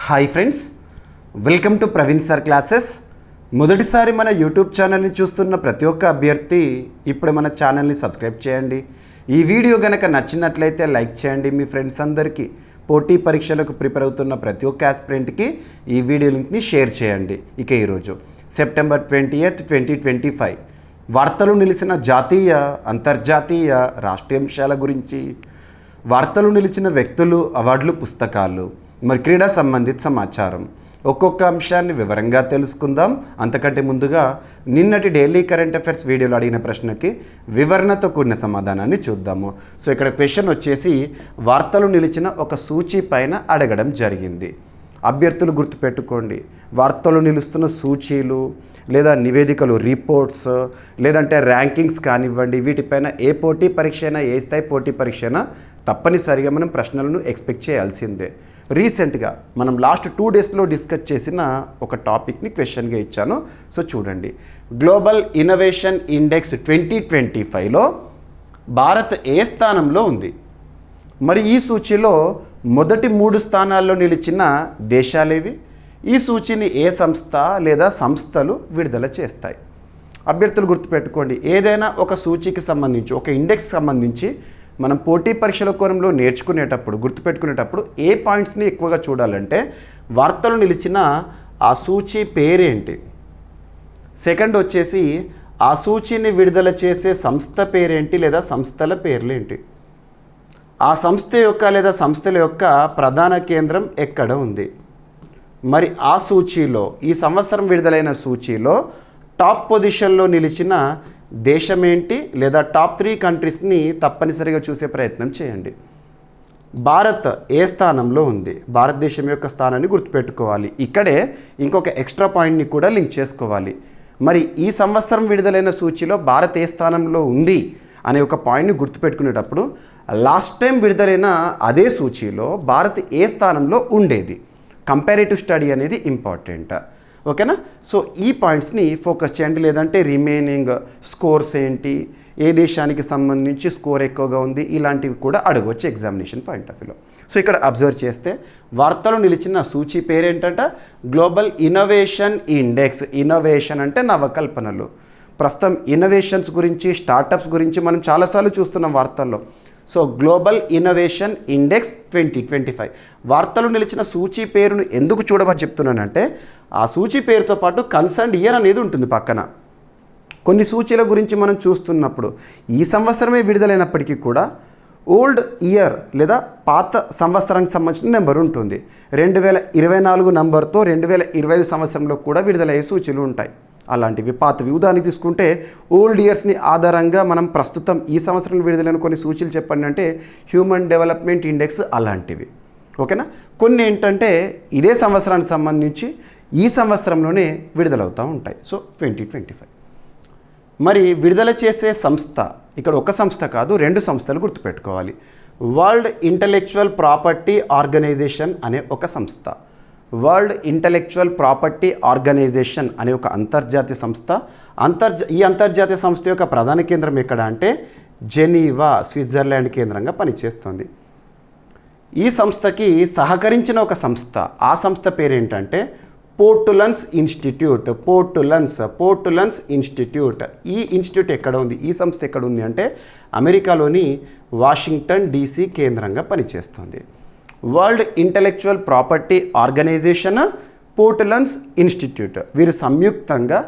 Hi friends, welcome to Praveen sir classes. మొదటిసారి మన YouTube ఛానల్ని చూస్తున్న ప్రతి ఒక్క అభ్యర్థి ఇప్పుడు మన ఛానల్ని సబ్స్క్రైబ్ చేయండి. ఈ వీడియో కనుక నచ్చినట్లయితే లైక్ చేయండి. మీ ఫ్రెండ్స్ అందరికీ, పోటీ పరీక్షలకు ప్రిపేర్ అవుతున్న ప్రతి ఒక్క ఆస్పిరెంట్కి ఈ వీడియో లింక్ని షేర్ చేయండి. ఇక ఈరోజు సెప్టెంబర్ 20th, 2025 వార్తలు నిలిచిన జాతీయ, అంతర్జాతీయ, రాష్ట్రీయాంశాల గురించి, వార్తలు నిలిచిన వ్యక్తులు, అవార్డులు, పుస్తకాలు, మరి క్రీడా సంబంధిత సమాచారం, ఒక్కొక్క అంశాన్ని వివరంగా తెలుసుకుందాం. అంతకంటే ముందుగా నిన్నటి డైలీ కరెంట్ అఫైర్స్ వీడియోలో అడిగిన ప్రశ్నకి వివరణతో కూడిన సమాధానాన్ని చూద్దాము. సో ఇక్కడ క్వశ్చన్ వచ్చేసి వార్తలు నిలిచిన ఒక సూచీ పైన అడగడం జరిగింది. అభ్యర్థులు గుర్తుపెట్టుకోండి, వార్తలు నిలుస్తున్న సూచీలు లేదా నివేదికలు, రిపోర్ట్స్, లేదంటే ర్యాంకింగ్స్ కానివ్వండి, వీటిపైన ఏ పోటీ పరీక్ష అయినా, ఏ స్థాయి పోటీ పరీక్ష అయినా తప్పనిసరిగా మనం ప్రశ్నలను ఎక్స్పెక్ట్ చేయాల్సిందే. రీసెంట్గా మనం లాస్ట్ 2 daysలో డిస్కస్ చేసిన ఒక టాపిక్ని క్వశ్చన్గా ఇచ్చాను. సో చూడండి, గ్లోబల్ ఇన్నోవేషన్ ఇండెక్స్ 2025లో భారత్ ఏ స్థానంలో ఉంది? మరి ఈ సూచీలో మొదటి 3 స్థానాల్లో నిలిచిన దేశాలేవి? ఈ సూచీని ఏ సంస్థ లేదా సంస్థలు విడుదల చేస్తాయి? అభ్యర్థులు గుర్తుపెట్టుకోండి, ఏదైనా ఒక సూచీకి సంబంధించి, ఒక ఇండెక్స్ సంబంధించి మనం పోటీ పరీక్షల కోణంలో నేర్చుకునేటప్పుడు, గుర్తుపెట్టుకునేటప్పుడు ఏ పాయింట్స్ని ఎక్కువగా చూడాలంటే వార్తలు నిలిచిన ఆ సూచీ పేరేంటి, సెకండ్ వచ్చేసి ఆ సూచీని విడుదల చేసే సంస్థ పేరేంటి లేదా సంస్థల పేర్లేంటి, ఆ సంస్థ యొక్క లేదా సంస్థల యొక్క ప్రధాన కేంద్రం ఎక్కడ ఉంది, మరి ఆ సూచీలో, ఈ సంవత్సరం విడుదలైన సూచీలో టాప్ పొజిషన్లో నిలిచిన దేశం ఏంటి, లేదా టాప్ 3 కంట్రీస్ని తప్పనిసరిగా చూసే ప్రయత్నం చేయండి. భారత్ ఏ స్థానంలో ఉంది? భారతదేశం యొక్క స్థానాన్ని గుర్తుపెట్టుకోవాలి. ఇక్కడే ఇంకొక ఎక్స్ట్రా పాయింట్ని కూడా లింక్ చేసుకోవాలి. మరి ఈ సంవత్సరం విడుదలైన సూచీలో భారత్ ఏ స్థానంలో ఉంది అనే ఒక పాయింట్ని గుర్తుపెట్టుకునేటప్పుడు లాస్ట్ టైం విడుదలైన అదే సూచీలో భారత్ ఏ స్థానంలో ఉండేది, కంపారిటివ్ స్టడీ అనేది ఇంపార్టెంట్. ఓకేనా? సో ఈ పాయింట్స్ని ఫోకస్ చేయండి. లేదంటే రిమైనింగ్ స్కోర్స్ ఏంటి, ఏ దేశానికి సంబంధించి స్కోర్ ఎక్కువగా ఉంది, ఇలాంటివి కూడా అడగవచ్చు ఎగ్జామినేషన్ పాయింట్ ఆఫ్ వ్యూలో. సో ఇక్కడ అబ్జర్వ్ చేస్తే వార్తలు నిలిచిన సూచీ పేరేంటంట గ్లోబల్ ఇన్నోవేషన్ ఇండెక్స్. ఇన్నోవేషన్ అంటే నవకల్పనలు. ప్రస్తుతం ఇన్నోవేషన్స్ గురించి, స్టార్టప్స్ గురించి మనం చాలాసార్లు చూస్తున్నాం వార్తల్లో. సో గ్లోబల్ ఇన్నోవేషన్ ఇండెక్స్ 2025 వార్తలు నిలిచిన సూచీ పేరును ఎందుకు చూడమని చెప్తున్నానంటే, ఆ సూచీ పేరుతో పాటు కన్సర్న్డ్ ఇయర్ అనేది ఉంటుంది పక్కన. కొన్ని సూచీల గురించి మనం చూస్తున్నప్పుడు ఈ సంవత్సరమే విడుదలైనప్పటికీ కూడా ఓల్డ్ ఇయర్ లేదా పాత సంవత్సరానికి సంబంధించిన నెంబర్ ఉంటుంది. 2024 నెంబర్తో 2025 సంవత్సరంలో కూడా విడుదలయ్యే సూచీలు ఉంటాయి. అలాంటివి పాతవి. ఉదాహరణకి తీసుకుంటే ఓల్డ్ ఇయర్స్ని ఆధారంగా మనం ప్రస్తుతం ఈ సంవత్సరం విడుదలైన కొన్ని సూచీలు చెప్పండి అంటే హ్యూమన్ డెవలప్మెంట్ ఇండెక్స్ అలాంటివి. ఓకేనా? కొన్ని ఏంటంటే ఇదే సంవత్సరానికి సంబంధించి ఈ సంవత్సరంలోనే విడుదలవుతూ ఉంటాయి. సో 2025 మరి విడుదల చేసే సంస్థ, ఇక్కడ ఒక సంస్థ కాదు, 2 సంస్థలు గుర్తుపెట్టుకోవాలి. వరల్డ్ ఇంటలెక్చువల్ ప్రాపర్టీ ఆర్గనైజేషన్ అనే ఒక సంస్థ, వరల్డ్ ఇంటలెక్చువల్ ప్రాపర్టీ ఆర్గనైజేషన్ అనే ఒక అంతర్జాతీయ సంస్థ. ఈ అంతర్జాతీయ సంస్థ యొక్క ప్రధాన కేంద్రం ఎక్కడ అంటే జెనీవా, స్విట్జర్లాండ్ కేంద్రంగా పనిచేస్తుంది. ఈ సంస్థకి సహకరించిన ఒక సంస్థ, ఆ సంస్థ పేరేంటంటే పోర్టులన్స్ ఇన్స్టిట్యూట్. పోర్టులన్స్ ఇన్స్టిట్యూట్. ఈ ఇన్స్టిట్యూట్ ఎక్కడ ఉంది, ఈ సంస్థ ఎక్కడ ఉంది అంటే అమెరికాలోని వాషింగ్టన్ DC కేంద్రంగా పనిచేస్తుంది. World Intellectual Property Organization, Portulans Institute, వీరు సంయుక్తంగా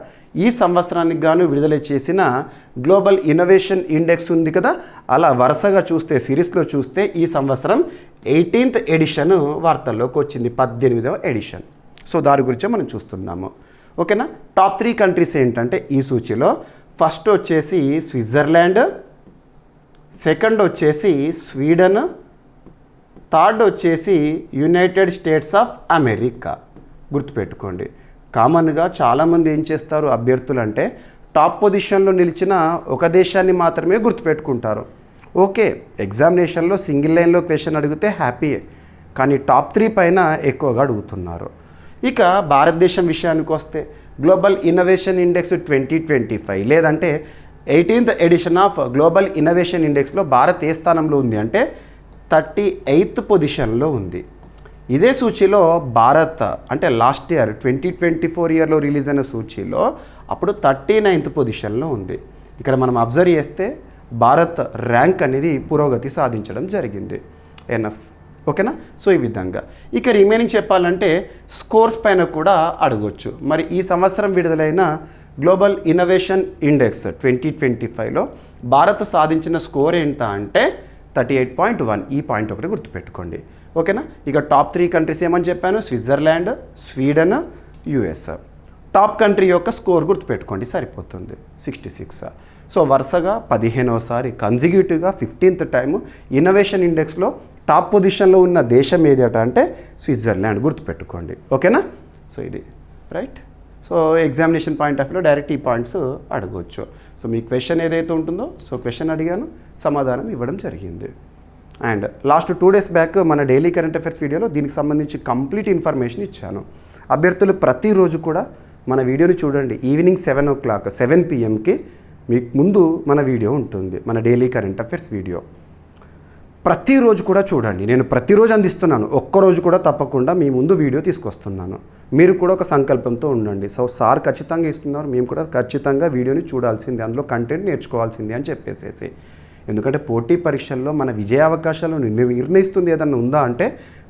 ఈ సంవత్సరానికి గాను విడుదల చేసిన గ్లోబల్ ఇన్నోవేషన్ ఇండెక్స్ ఉంది కదా, అలా వరుసగా చూస్తే, సిరీస్లో చూస్తే ఈ సంవత్సరం 18th ఎడిషన్ వార్తల్లోకి వచ్చింది, 18వ ఎడిషన్. సో దాని గురించే మనం చూస్తున్నాము. ఓకేనా? టాప్ 3 కంట్రీస్ ఏంటంటే ఈ సూచీలో ఫస్ట్ వచ్చేసి స్విట్జర్లాండ్, సెకండ్ వచ్చేసి స్వీడన్, థర్డ్ వచ్చేసి యునైటెడ్ స్టేట్స్ ఆఫ్ అమెరికా. గుర్తుపెట్టుకోండి, కామన్గా చాలామంది ఏం చేస్తారు అభ్యర్థులు అంటే టాప్ పొజిషన్లో నిలిచిన ఒక దేశాన్ని మాత్రమే గుర్తుపెట్టుకుంటారు. ఓకే, ఎగ్జామినేషన్లో సింగిల్ లైన్లో క్వశ్చన్ అడిగితే హ్యాపీయే, కానీ టాప్ 3 పైన ఎక్కువగా అడుగుతున్నారు. ఇక భారతదేశం విషయానికి వస్తే గ్లోబల్ ఇన్నోవేషన్ ఇండెక్స్ 2025 లేదంటే 18th edition of Global Innovation ఇండెక్స్లో భారత్ ఏ స్థానంలో ఉంది అంటే 38th పొజిషన్లో ఉంది. ఇదే సూచీలో భారత్ అంటే లాస్ట్ ఇయర్ 2024 ఇయర్లో రిలీజ్ అయిన సూచీలో అప్పుడు 39th పొజిషన్లో ఉంది. ఇక్కడ మనం అబ్జర్వ్ చేస్తే భారత్ ర్యాంక్ అనేది పురోగతి సాధించడం జరిగింది. ఎనఫ్. ఓకేనా? సో ఈ విధంగా ఇక రిమైనింగ్ చెప్పాలంటే స్కోర్స్ పైన కూడా అడగొచ్చు. మరి ఈ సంవత్సరం విడుదలైన గ్లోబల్ ఇన్నోవేషన్ ఇండెక్స్ 2025లో భారత్ సాధించిన స్కోర్ ఏంట అంటే 38.1. ఈ పాయింట్ ఒకటి గుర్తుపెట్టుకోండి. ఓకేనా? ఇక టాప్ 3 కంట్రీస్ ఏమని చెప్పాను? Switzerland, Sweden, US. Top country యొక్క స్కోర్ గుర్తుపెట్టుకోండి, సరిపోతుంది. 66. సో వరుసగా 15వసారి కన్సిక్యూటివ్గా 15th టైము ఇన్నోవేషన్ ఇండెక్స్లో టాప్ పొజిషన్లో ఉన్న దేశం ఏదట అంటే స్విట్జర్లాండ్, గుర్తుపెట్టుకోండి. ఓకేనా? సో ఇది right. So examination point of వ్యూలో డైరెక్ట్ ఈ పాయింట్స్ అడగవచ్చు. సో మీ క్వశ్చన్ ఏదైతే ఉంటుందో, సో క్వశ్చన్ అడిగాను, సమాధానం ఇవ్వడం జరిగింది. అండ్ లాస్ట్ 2 days బ్యాక్ మన డైలీ కరెంట్ అఫైర్స్ వీడియోలో దీనికి సంబంధించి కంప్లీట్ ఇన్ఫర్మేషన్ ఇచ్చాను. అభ్యర్థులు ప్రతిరోజు కూడా మన వీడియోని చూడండి. ఈవినింగ్ 7 PM మీకు ముందు మన వీడియో ఉంటుంది, మన డైలీ కరెంట్ అఫైర్స్ వీడియో. ప్రతిరోజు కూడా చూడండి. నేను ప్రతిరోజు అందిస్తున్నాను, ఒక్కరోజు కూడా తప్పకుండా మీ ముందు వీడియో తీసుకొస్తున్నాను. మీరు కూడా ఒక సంకల్పంతో ఉండండి. సో సార్ ఖచ్చితంగా ఇస్తున్నారు, మేము కూడా ఖచ్చితంగా వీడియోని చూడాల్సిందే, అందులో కంటెంట్ నేర్చుకోవాల్సిందే అని చెప్పేసేసి. ఎందుకంటే పోటీ పరీక్షల్లో మన విజయ అవకాశాలను నిర్ణయిస్తుంది ఏదన్నా ఉందా అంటే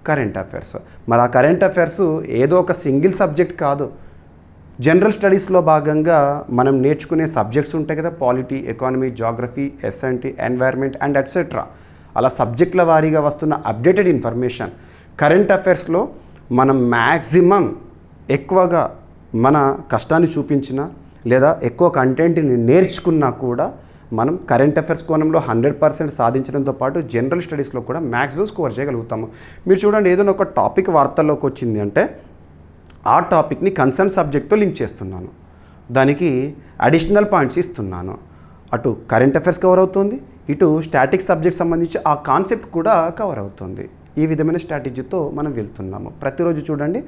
కరెంట్ అఫైర్స్. మరి ఆ కరెంట్ అఫైర్స్ ఏదో ఒక సింగిల్ సబ్జెక్ట్ కాదు. జనరల్ స్టడీస్లో భాగంగా మనం నేర్చుకునే సబ్జెక్ట్స్ ఉంటాయి కదా, polity, economy, geography, SNT, environment and etcetera. అలా సబ్జెక్టుల వారీగా వస్తున్న అప్డేటెడ్ ఇన్ఫర్మేషన్ కరెంట్ అఫైర్స్లో మనం మ్యాక్సిమం ఎక్కువగా మన కష్టాన్ని చూపించిన లేదా ఎక్కువ కంటెంట్ని నేర్చుకున్నా కూడా మనం కరెంట్ అఫైర్స్ కోణంలో 100% సాధించడంతో పాటు జనరల్ స్టడీస్లో కూడా మ్యాక్సిమం స్కోర్ చేయగలుగుతాము. మీరు చూడండి, ఏదైనా ఒక టాపిక్ వార్తల్లోకి వచ్చింది అంటే ఆ టాపిక్ని కన్సర్న్ సబ్జెక్ట్తో లింక్ చేస్తున్నాను, దానికి అడిషనల్ పాయింట్స్ ఇస్తున్నాను. అటు కరెంట్ అఫైర్స్ కవర్ అవుతుంది, ఇటు స్టాటిక్ సబ్జెక్ట్ సంబంధించి ఆ కాన్సెప్ట్ కూడా కవర్ అవుతుంది. ఈ విధమైన స్ట్రాటజీతో మనం వెళ్తున్నాము. ప్రతిరోజు చూడండి,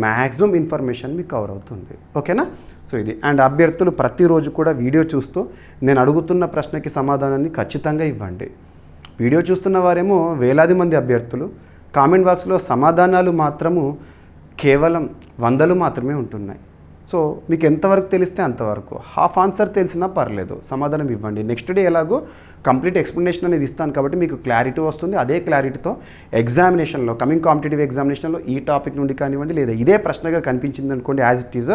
మ్యాక్సిమం ఇన్ఫర్మేషన్ మీకు కవర్ అవుతుంది. ఓకేనా? సో ఇది. అండ్ అభ్యర్థులు ప్రతిరోజు కూడా వీడియో చూస్తూ నేను అడుగుతున్న ప్రశ్నకి సమాధానాన్ని ఖచ్చితంగా ఇవ్వండి. వీడియో చూస్తున్న వారేమో వేలాది మంది అభ్యర్థులు, కామెంట్ బాక్స్లో సమాధానాలు మాత్రము కేవలం 100 మాత్రమే ఉంటున్నాయి. సో మీకు ఎంతవరకు తెలిస్తే అంతవరకు, హాఫ్ ఆన్సర్ తెలిసినా పర్లేదు, సమాధానం ఇవ్వండి. నెక్స్ట్ డే ఎలాగో కంప్లీట్ ఎక్స్ప్లెనేషన్ అనేది ఇస్తాను కాబట్టి మీకు క్లారిటీ వస్తుంది. అదే క్లారిటీతో ఎగ్జామినేషన్లో, కమింగ్ కాంపిటేటివ్ ఎగ్జామినేషన్లో ఈ టాపిక్ నుండి కానివ్వండి, లేదా ఇదే ప్రశ్నగా కనిపించింది అనుకోండి, యాజ్ ఇట్ ఈజ్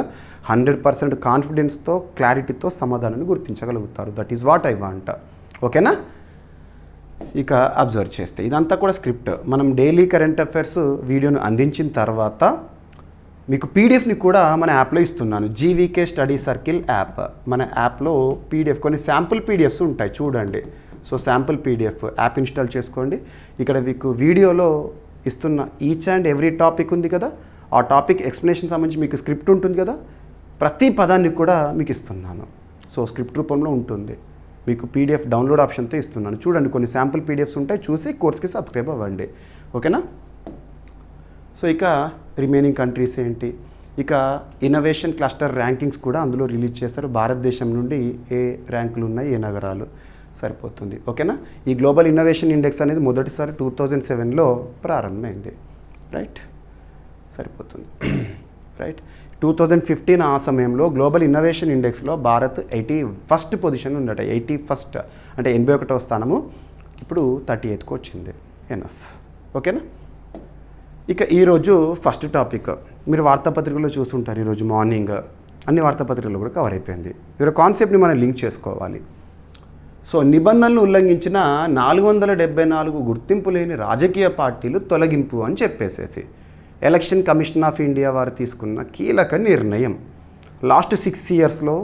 100% కాన్ఫిడెన్స్తో, క్లారిటీతో సమాధానాన్ని గుర్తించగలుగుతారు. That is what I want. ఓకేనా? ఇక అబ్జర్వ్ చేస్తే ఇదంతా కూడా స్క్రిప్ట్. మనం డైలీ కరెంట్ అఫైర్స్ వీడియోను అందించిన తర్వాత మీకు పీడిఎఫ్ని కూడా మన యాప్లో ఇస్తున్నాను. GVK study circle app. మన యాప్లో పీడిఎఫ్ కొన్ని శాంపుల్ పీడిఎఫ్స్ ఉంటాయి, చూడండి. So sample PDF app install చేసుకోండి. ఇక్కడ మీకు వీడియోలో ఇస్తున్న ఈచ్ అండ్ ఎవ్రీ టాపిక్ ఉంది కదా, ఆ టాపిక్ ఎక్స్ప్లెనేషన్ సంబంధించి మీకు స్క్రిప్ట్ ఉంటుంది కదా, ప్రతి పదాన్ని కూడా మీకు ఇస్తున్నాను. సో స్క్రిప్ట్ రూపంలో ఉంటుంది. మీకు పీడిఎఫ్ డౌన్లోడ్ ఆప్షన్తో ఇస్తున్నాను. చూడండి, కొన్ని శాంపుల్ పీడిఎఫ్స్ ఉంటాయి, చూసి కోర్స్కి సబ్స్క్రైబ్ అవ్వండి. ఓకేనా? సో ఇక రిమైనింగ్ కంట్రీస్ ఏంటి, ఇక ఇన్నోవేషన్ క్లస్టర్ ర్యాంకింగ్స్ కూడా అందులో రిలీజ్ చేస్తారు. భారతదేశం నుండి ఏ ర్యాంకులు ఉన్నాయి, ఏ నగరాలు, సరిపోతుంది. ఓకేనా? ఈ గ్లోబల్ ఇన్నోవేషన్ ఇండెక్స్ అనేది మొదటిసారి 2007లో ప్రారంభమైంది. రైట్, సరిపోతుంది. రైట్. 2015 ఆ సమయంలో గ్లోబల్ ఇన్నోవేషన్ ఇండెక్స్లో భారత్ 81st పొజిషన్ ఉండట. 81st అంటే 81వ స్థానము. ఇప్పుడు 38కి వచ్చింది. ఎనఫ్. ఓకేనా? ఇక ఈరోజు ఫస్ట్ టాపిక్ మీరు వార్తాపత్రికలో చూస్తుంటారు. ఈరోజు మార్నింగ్ అన్ని వార్తాపత్రికలు కూడా కవర్ అయిపోయింది. ఇక్కడ కాన్సెప్ట్ని మనం లింక్ చేసుకోవాలి. సో నిబంధనలు ఉల్లంఘించిన 474 గుర్తింపు లేని రాజకీయ పార్టీలు తొలగింపు అని చెప్పేసేసి ఎలక్షన్ కమిషన్ ఆఫ్ ఇండియా వారు తీసుకున్న కీలక నిర్ణయం. లాస్ట్ 6 yearsలో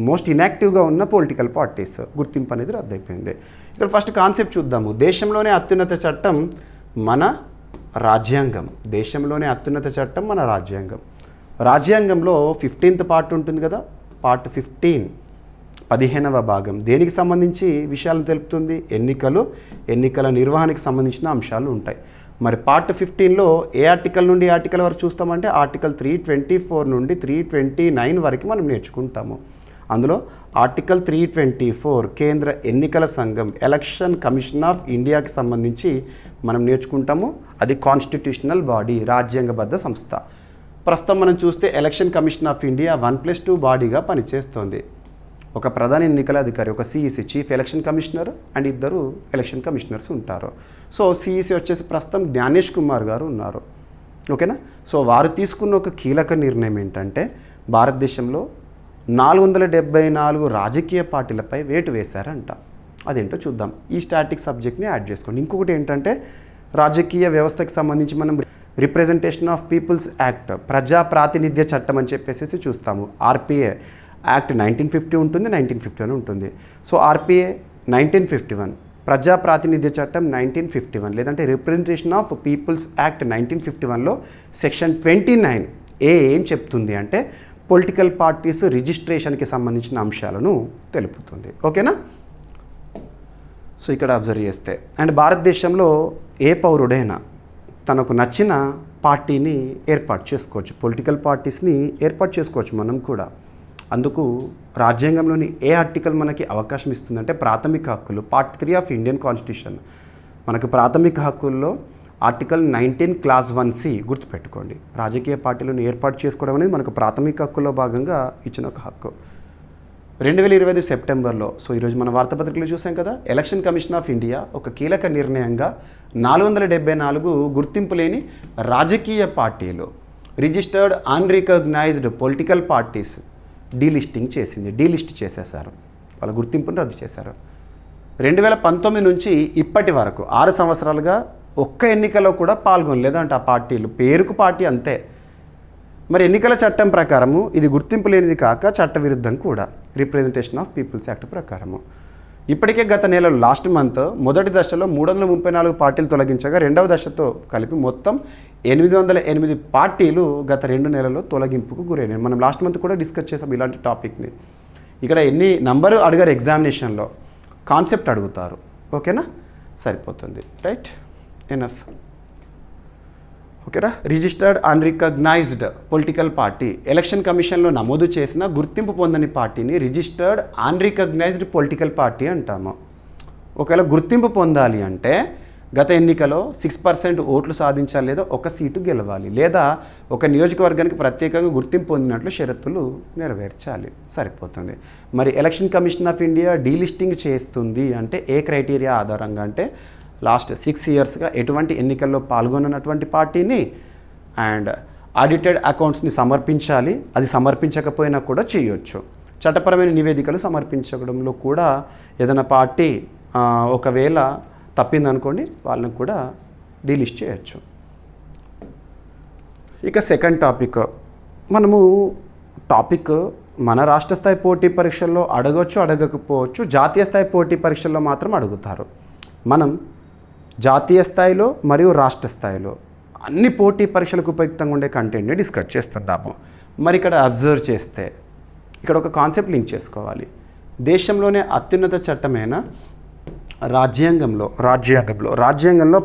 మోస్ట్ ఇన్యాక్టివ్గా ఉన్న పొలిటికల్ పార్టీస్ గుర్తింపు అనేది రద్దయిపోయింది. ఇక్కడ ఫస్ట్ కాన్సెప్ట్ చూద్దాము. దేశంలోనే అత్యున్నత చట్టం మన రాజ్యాంగం. దేశంలోనే అత్యున్నత చట్టం మన రాజ్యాంగం. రాజ్యాంగంలో 15th పార్ట్ ఉంటుంది కదా, పార్ట్ 15 15వ భాగం దేనికి సంబంధించి విషయాలను తెలుపుతుంది? ఎన్నికల నిర్వహణకి సంబంధించిన అంశాలు ఉంటాయి. మరి పార్ట్ 15లో ఏ ఆర్టికల్ నుండి ఆర్టికల్ వరకు చూస్తామంటే ఆర్టికల్ 324 నుండి 329 వరకు మనం నేర్చుకుంటాము. అందులో ఆర్టికల్ 324 కేంద్ర ఎన్నికల సంఘం ఎలక్షన్ కమిషన్ ఆఫ్ ఇండియాకి సంబంధించి మనం నేర్చుకుంటాము. అది కాన్స్టిట్యూషనల్ బాడీ, రాజ్యాంగబద్ధ సంస్థ. ప్రస్తుతం మనం చూస్తే ఎలక్షన్ కమిషన్ ఆఫ్ ఇండియా 1+2 బాడీగా పనిచేస్తుంది. ఒక ప్రధాన ఎన్నికల అధికారి, ఒక CEC chief election commissioner and 2 election commissioners ఉంటారు. సో సిఈసి వచ్చేసి ప్రస్తుతం జ్ఞానేష్ కుమార్ గారు ఉన్నారు. ఓకేనా. సో వారు తీసుకున్న ఒక కీలక నిర్ణయం ఏంటంటే భారతదేశంలో 474 రాజకీయ పార్టీలపై వేటు వేశారంట. అదేంటో చూద్దాం. ఈ స్టాటిక్ సబ్జెక్ట్ని యాడ్ చేసుకోండి. ఇంకొకటి ఏంటంటే రాజకీయ వ్యవస్థకి సంబంధించి మనం రిప్రజెంటేషన్ ఆఫ్ పీపుల్స్ యాక్ట్, ప్రజా ప్రాతినిధ్య చట్టం అని చెప్పేసి చూస్తాము. ఆర్పిఏ యాక్ట్ 1950 ఉంటుంది, 1951 ఉంటుంది. సో ఆర్పిఏ 1951, ప్రజా ప్రాతినిధ్య చట్టం 1951, లేదంటే రిప్రజెంటేషన్ ఆఫ్ పీపుల్స్ యాక్ట్ 1951లో సెక్షన్ 29 ఏం చెప్తుంది అంటే పొలిటికల్ పార్టీస్ రిజిస్ట్రేషన్కి సంబంధించిన అంశాలను తెలుపుతుంది. ఓకేనా. సో ఇక్కడ అబ్జర్వ్ చేస్తే అండ్ భారతదేశంలో ఏ పౌరుడైనా తనకు నచ్చిన పార్టీని ఏర్పాటు చేసుకోవచ్చు, పొలిటికల్ పార్టీస్ని ఏర్పాటు చేసుకోవచ్చు మనం కూడా. అందుకు రాజ్యాంగంలోని ఏ ఆర్టికల్ మనకి అవకాశం ఇస్తుందంటే ప్రాథమిక హక్కులు, పార్ట్ 3 ఆఫ్ ఇండియన్ కాన్స్టిట్యూషన్. మనకు ప్రాథమిక హక్కుల్లో ఆర్టికల్ 19 క్లాస్ 1C గుర్తుపెట్టుకోండి. రాజకీయ పార్టీలను ఏర్పాటు చేసుకోవడం అనేది మనకు ప్రాథమిక హక్కుల్లో భాగంగా ఇచ్చిన ఒక హక్కు. 2025 సెప్టెంబర్లో, సో ఈరోజు మన వార్తాపత్రికలు చూసాం కదా, ఎలక్షన్ కమిషన్ ఆఫ్ ఇండియా ఒక కీలక నిర్ణయంగా 474 గుర్తింపు లేని రాజకీయ పార్టీలు, registered unrecognised political parties delisting చేసింది. డీలిస్ట్ చేసేశారు, వాళ్ళ గుర్తింపును రద్దు చేశారు. 2019 నుంచి ఇప్పటి వరకు 6 సంవత్సరాలుగా ఒక్క ఎన్నికలో కూడా పాల్గొనలేదంట ఆ పార్టీలు. పేరుకు పార్టీ అంతే. మరి ఎన్నికల చట్టం ప్రకారము ఇది గుర్తింపు లేనిది కాక చట్టవిరుద్ధం కూడా, రిప్రజెంటేషన్ ఆఫ్ పీపుల్స్ యాక్ట్ ప్రకారము. ఇప్పటికే గత నెలలో లాస్ట్ మంత్ మొదటి దశలో 334 పార్టీలు తొలగించగా రెండవ దశతో కలిపి మొత్తం 808 పార్టీలు గత 2 నెలల్లో తొలగింపుకు గురైనాయి. మనం లాస్ట్ మంత్ కూడా డిస్కస్ చేసాం ఇలాంటి టాపిక్ని. ఇక్కడ ఎన్ని నంబరు అడిగారు ఎగ్జామినేషన్లో, కాన్సెప్ట్ అడుగుతారు. ఓకేనా, సరిపోతుంది. Right, enough. ఓకేనా. Registered unrecognised political party election కమిషన్లో నమోదు చేసిన గుర్తింపు పొందని పార్టీని రిజిస్టర్డ్ అన్రికగ్నైజ్డ్ పొలిటికల్ పార్టీ అంటాము. ఒకవేళ గుర్తింపు పొందాలి అంటే గత ఎన్నికలో 6% ఓట్లు సాధించాలి, లేదా ఒక సీటు గెలవాలి, లేదా ఒక నియోజకవర్గానికి ప్రత్యేకంగా గుర్తింపు పొందినట్లు షరతులు నెరవేర్చాలి. సరిపోతుంది. మరి election commission of India delisting చేస్తుంది అంటే ఏ క్రైటీరియా ఆధారంగా అంటే లాస్ట్ 6 ఇయర్స్గా ఎటువంటి ఎన్నికల్లో పాల్గొన్నటువంటి పార్టీని అండ్ ఆడిటెడ్ అకౌంట్స్ని సమర్పించాలి. అది సమర్పించకపోయినా కూడా చేయొచ్చు. చట్టపరమైన నివేదికలు సమర్పించడంలో కూడా ఏదైనా పార్టీ ఒకవేళ తప్పిందనుకోండి, వాళ్ళని కూడా డీలిస్ట్ చేయొచ్చు. ఇక సెకండ్ టాపిక్, మనము మన రాష్ట్ర స్థాయి పోటీ పరీక్షల్లో అడగవచ్చు, అడగకపోవచ్చు. జాతీయ స్థాయి పోటీ పరీక్షల్లో మాత్రం అడుగుతారు. మనం జాతీయ స్థాయిలో మరియు రాష్ట్ర స్థాయిలో అన్ని పోటీ పరీక్షలకు ఉపయుక్తంగా ఉండే కంటెంట్ని డిస్కస్ చేస్తున్నాము. మరి ఇక్కడ అబ్జర్వ్ చేస్తే ఇక్కడ ఒక కాన్సెప్ట్ లింక్ చేసుకోవాలి. దేశంలోనే అత్యున్నత చట్టమైన రాజ్యాంగంలో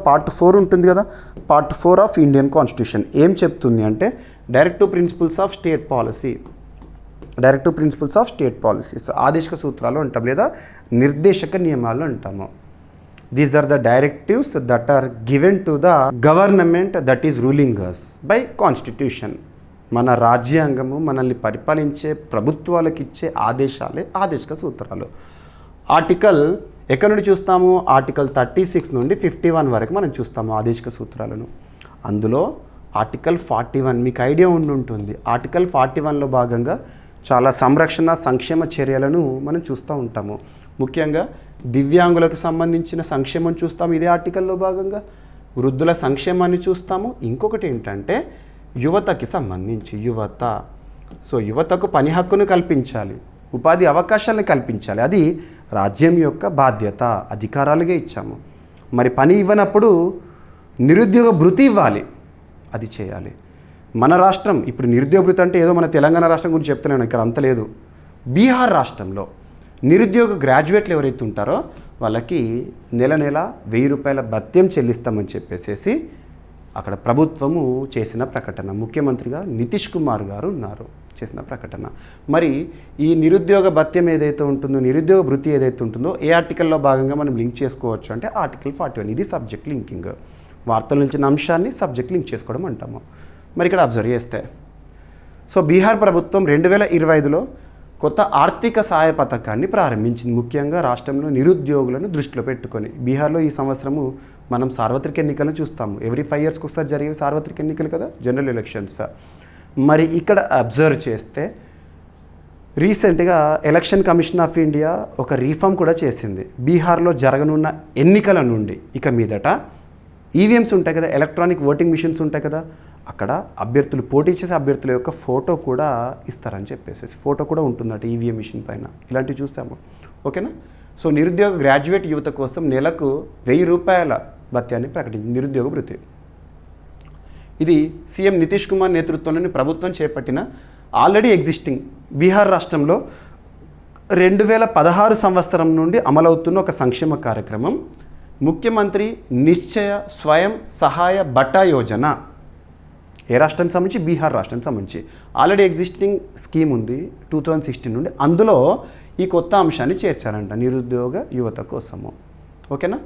పార్ట్ 4 ఉంటుంది కదా, పార్ట్ 4 ఆఫ్ ఇండియన్ కాన్స్టిట్యూషన్ ఏం చెప్తుంది అంటే directive principles of state policies, ఆదేశిక సూత్రాలు అంటాం, లేదా నిర్దేశక నియమాలు అంటాము. These are the directives that are given to the government that is ruling us by constitution. మన రాజ్యాంగము మనల్ని పరిపాలించే ప్రభుత్వాలకు ఇచ్చే ఆదేశాలే ఆదేశిక సూత్రాలు. ఆర్టికల్ ఎక్కడి నుండి చూస్తాము? ఆర్టికల్ 36 నుండి 51 వరకు మనం చూస్తాము ఆదేశిక సూత్రాలను. అందులో ఆర్టికల్ 41 మీకు ఐడియా ఉంటుంది. ఆర్టికల్ 41లో భాగంగా చాలా సంరక్షణ సంక్షేమ చర్యలను మనం చూస్తూ ఉంటాము. ముఖ్యంగా దివ్యాంగులకు సంబంధించిన సంక్షేమం చూస్తాము ఇదే ఆర్టికల్లో భాగంగా, వృద్ధుల సంక్షేమాన్ని చూస్తాము. ఇంకొకటి ఏంటంటే యువతకి సంబంధించి యువతకు పని హక్కును కల్పించాలి, ఉపాధి అవకాశాలను కల్పించాలి. అది రాజ్యం యొక్క బాధ్యత, అధికారాలుగా ఇచ్చాము. మరి పని ఇవ్వనప్పుడు నిరుద్యోగ భృతి ఇవ్వాలి, అది చేయాలి. మన రాష్ట్రం ఇప్పుడు నిరుద్యోగ భృతి అంటే ఏదో మన తెలంగాణ రాష్ట్రం గురించి చెప్తున్నాను, ఇక్కడ అంత లేదు. బీహార్ రాష్ట్రంలో నిరుద్యోగ గ్రాడ్యుయేట్లు ఎవరైతే ఉంటారో వాళ్ళకి నెల 1000 రూపాయల భత్యం చెల్లిస్తామని చెప్పేసి అక్కడ ప్రభుత్వము చేసిన ప్రకటన. ముఖ్యమంత్రిగా నితీష్ కుమార్ గారు ఉన్నారు. చేసిన ప్రకటన. మరి ఈ నిరుద్యోగ భత్యం ఏదైతే ఉంటుందో, నిరుద్యోగ భృతి ఏదైతే ఉంటుందో ఏ ఆర్టికల్లో భాగంగా మనం లింక్ చేసుకోవచ్చు అంటే ఆర్టికల్ 41. ఇది సబ్జెక్ట్ లింకింగ్. వార్తల నుంచి అంశాన్ని సబ్జెక్ట్ లింక్ చేసుకోవడం అంటాము. మరి ఇక్కడ అబ్జర్వ్ చేస్తే సో బీహార్ ప్రభుత్వం 2025లో కొత్త ఆర్థిక సహాయ పథకాన్ని ప్రారంభించింది. ముఖ్యంగా రాష్ట్రంలో నిరుద్యోగులను దృష్టిలో పెట్టుకొని. బీహార్లో ఈ సంవత్సరము మనం సార్వత్రిక ఎన్నికలను చూస్తాము. ఎవ్రీ 5 yearsకి ఒకసారి జరిగే సార్వత్రిక ఎన్నికలు కదా, జనరల్ ఎలక్షన్స్. మరి ఇక్కడ అబ్జర్వ్ చేస్తే రీసెంట్గా ఎలక్షన్ కమిషన్ ఆఫ్ ఇండియా ఒక రీఫార్మ్ కూడా చేసింది. బీహార్లో జరగనున్న ఎన్నికల నుండి ఇక మీదట ఈవీఎంస్ ఉంటాయి కదా, ఎలక్ట్రానిక్ ఓటింగ్ మిషన్స్ ఉంటాయి కదా, అక్కడ అభ్యర్థులు పోటీ చేసే అభ్యర్థుల యొక్క ఫోటో కూడా ఇస్తారని చెప్పేసి ఫోటో కూడా ఉంటుందట ఈవీఎం మిషన్ పైన. ఇలాంటివి చూసాము. ఓకేనా. సో నిరుద్యోగ గ్రాడ్యుయేట్ యువత కోసం నెలకు 1000 రూపాయల భత్యాన్ని ప్రకటించింది, నిరుద్యోగ భృతి. ఇది సీఎం నితీష్ కుమార్ నేతృత్వంలోని ప్రభుత్వం చేపట్టిన ఆల్రెడీ ఎగ్జిస్టింగ్ బీహార్ రాష్ట్రంలో 2016 సంవత్సరం నుండి అమలవుతున్న ఒక సంక్షేమ కార్యక్రమం ముఖ్యమంత్రి నిశ్చయ స్వయం సహాయ బట్టా యోజన. ఏ రాష్ట్రానికి సంబంధించి? బీహార్ రాష్ట్రానికి సంబంధించి ఆల్రెడీ ఎగ్జిస్టింగ్ స్కీమ్ ఉంది 2016 నుండి. అందులో ఈ కొత్త అంశాన్ని చేర్చారంట నిరుద్యోగ యువత కోసము. ఓకేనా.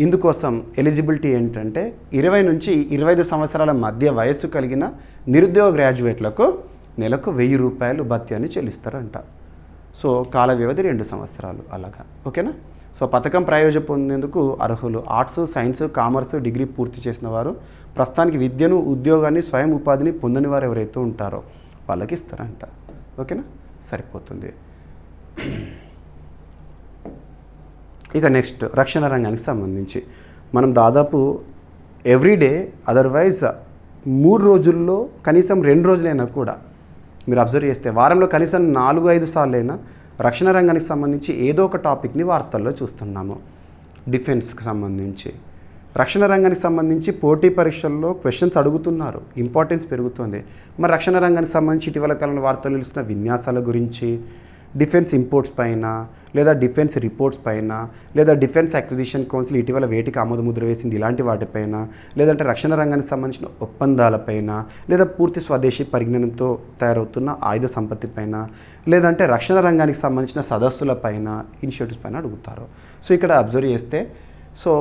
ఇందుకోసం ఎలిజిబిలిటీ ఏంటంటే 20 నుంచి 25 సంవత్సరాల మధ్య వయస్సు కలిగిన నిరుద్యోగ గ్రాడ్యుయేట్లకు నెలకు 1000 రూపాయలు భత్యాన్ని చెల్లిస్తారంట. సో కాల వ్యవధి 2 సంవత్సరాలు అలాగా. ఓకేనా. సో పథకం ప్రయోజనం పొందేందుకు అర్హులు ఆర్ట్స్, సైన్స్, కామర్స్, డిగ్రీ పూర్తి చేసిన వారు, ప్రస్తుతానికి విద్యను, ఉద్యోగాన్ని, స్వయం ఉపాధిని పొందని వారు ఎవరైతే ఉంటారో వాళ్ళకి ఇస్తారంట. ఓకేనా, సరిపోతుంది. ఇక నెక్స్ట్ రక్షణ రంగానికి సంబంధించి మనం దాదాపు ఎవ్రీడే అదర్వైజ్ 3 రోజుల్లో కనీసం 2 రోజులైనా కూడా మీరు అబ్జర్వ్ చేస్తే వారంలో కనీసం 4-5 సార్లైనా రక్షణ రంగానికి సంబంధించి ఏదో ఒక టాపిక్ని వార్తల్లో చూస్తున్నాము. డిఫెన్స్కి సంబంధించి, రక్షణ రంగానికి సంబంధించి పోటీ పరీక్షల్లో క్వశ్చన్స్ అడుగుతున్నారు, ఇంపార్టెన్స్ పెరుగుతుంది. మరి రక్షణ రంగానికి సంబంధించి ఇటీవల కాలంలో వార్తలు నిలుస్తున్న విన్యాసాల గురించి, డిఫెన్స్ ఇంపోర్ట్స్ పైన, లేదా డిఫెన్స్ రిపోర్ట్స్ పైన, లేదా డిఫెన్స్ అక్విజిషన్ కౌన్సిల్ ఇటీవల వేటికి ఆమోద ముద్ర వేసింది ఇలాంటి వాటిపైన, లేదంటే రక్షణ రంగానికి సంబంధించిన ఒప్పందాలపైన, లేదా పూర్తి స్వదేశీ పరిజ్ఞానంతో తయారవుతున్న ఆయుధ సంపత్తి పైన, లేదంటే రక్షణ రంగానికి సంబంధించిన సదస్సులపైన, ఇనిషియేటివ్స్ పైన అడుగుతారు. సో ఇక్కడ అబ్జర్వ్ చేస్తే సో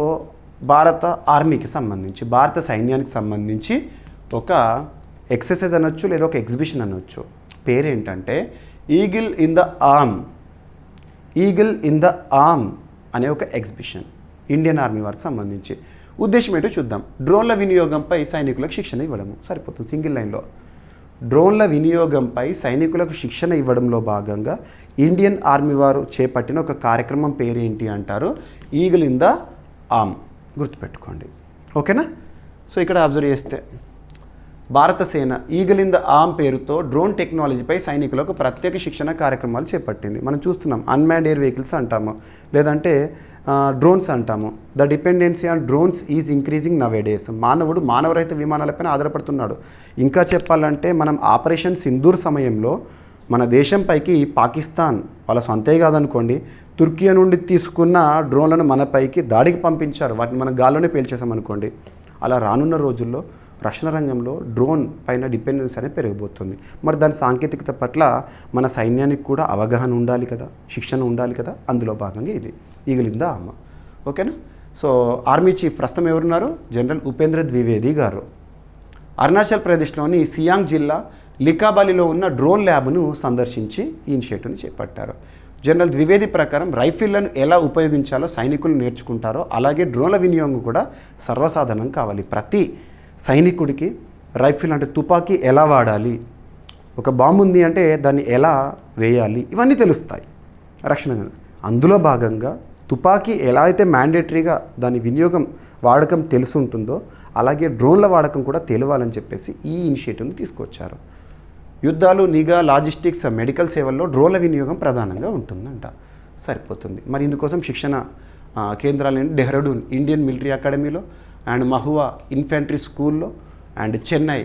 భారత ఆర్మీకి సంబంధించి, భారత సైన్యానికి సంబంధించి ఒక ఎక్సర్సైజ్ అనొచ్చు, లేదా ఒక ఎగ్జిబిషన్ అనొచ్చు. పేరేంటంటే eagle in the arm, eagle in the arm అనే ఒక ఎగ్జిబిషన్ ఇండియన్ ఆర్మీ వారికి సంబంధించి. ఉద్దేశం ఏంటో చూద్దాం. డ్రోన్ల వినియోగంపై సైనికులకు శిక్షణ ఇవ్వడము. సరిపోతుంది, సింగిల్ లైన్లో. డ్రోన్ల వినియోగంపై సైనికులకు శిక్షణ ఇవ్వడంలో భాగంగా ఇండియన్ ఆర్మీ వారు చేపట్టిన ఒక కార్యక్రమం పేరు ఏంటి అంటారు? Eagle in the arm. గుర్తుపెట్టుకోండి. ఓకేనా. సో ఇక్కడ అబ్జర్వ్ చేస్తే భారత సేన ఈగిల్ ఇన్ ద ఆర్మ్ పేరుతో డ్రోన్ టెక్నాలజీపై సైనికులకు ప్రత్యేక శిక్షణ కార్యక్రమాలు చేపట్టింది. మనం చూస్తున్నాం, అన్మ్యాన్డ్ ఎయిర్ వెహికల్స్ అంటాము, లేదంటే డ్రోన్స్ అంటాము. The dependency on drones is increasing nowadays. మానవరహిత విమానాలపైన ఆధారపడుతున్నాడు. ఇంకా చెప్పాలంటే మనం ఆపరేషన్ సింధూర్ సమయంలో మన దేశంపైకి పాకిస్తాన్ వాళ్ళ సొంతే కాదనుకోండి, తుర్కియా నుండి తీసుకున్న డ్రోన్లను మనపైకి దాడికి పంపించారు. వాటిని మనం గాల్లోనే పేల్చేసామనుకోండి. అలా రానున్న రోజుల్లో రక్షణ రంగంలో డ్రోన్ పైన డిపెండెన్స్ అనేది పెరిగిపోతుంది. మరి దాని సాంకేతికత పట్ల మన సైన్యానికి కూడా అవగాహన ఉండాలి కదా, శిక్షణ ఉండాలి కదా. అందులో భాగంగా ఇది ఈగిల్ ఇన్ ద ఆర్మ్. ఓకేనా. సో ఆర్మీ చీఫ్ ప్రస్తుతం ఎవరున్నారు? జనరల్ ఉపేంద్ర ద్వివేది గారు. అరుణాచల్ ప్రదేశ్లోని సియాంగ్ జిల్లా లికాబాలిలో ఉన్న డ్రోన్ ల్యాబ్ను సందర్శించి ఈ ఇనిషియేటివ్ని చేపట్టారు. జనరల్ ద్వివేది ప్రకారం రైఫిళ్లను ఎలా ఉపయోగించాలో సైనికులు నేర్చుకుంటారో అలాగే డ్రోన్ల వినియోగం కూడా సర్వసాధారణం కావాలి. ప్రతి సైనికుడికి రైఫిల్ అంటే తుపాకీ ఎలా వాడాలి, ఒక బాంబు ఉంది అంటే దాన్ని ఎలా వేయాలి, ఇవన్నీ తెలుస్తాయి రక్షణ. అందులో భాగంగా తుపాకీ ఎలా అయితే మ్యాండేటరీగా దాని వినియోగం వాడకం తెలిసి ఉంటుందో అలాగే డ్రోన్ల వాడకం కూడా తెలియాలని చెప్పేసి ఈ ఇనిషియేటివ్ని తీసుకొచ్చారు. యుద్ధాలు, నిఘా, లాజిస్టిక్స్, మెడికల్ సేవల్లో డ్రోన్ల వినియోగం ప్రధానంగా ఉంటుందంట. సరిపోతుంది. మరి ఇందుకోసం శిక్షణ కేంద్రాలు డెహ్రాడూన్ ఇండియన్ మిలిటరీ అకాడమీలో అండ్ మహువా ఇన్ఫెంట్రీ స్కూల్లో అండ్ చెన్నై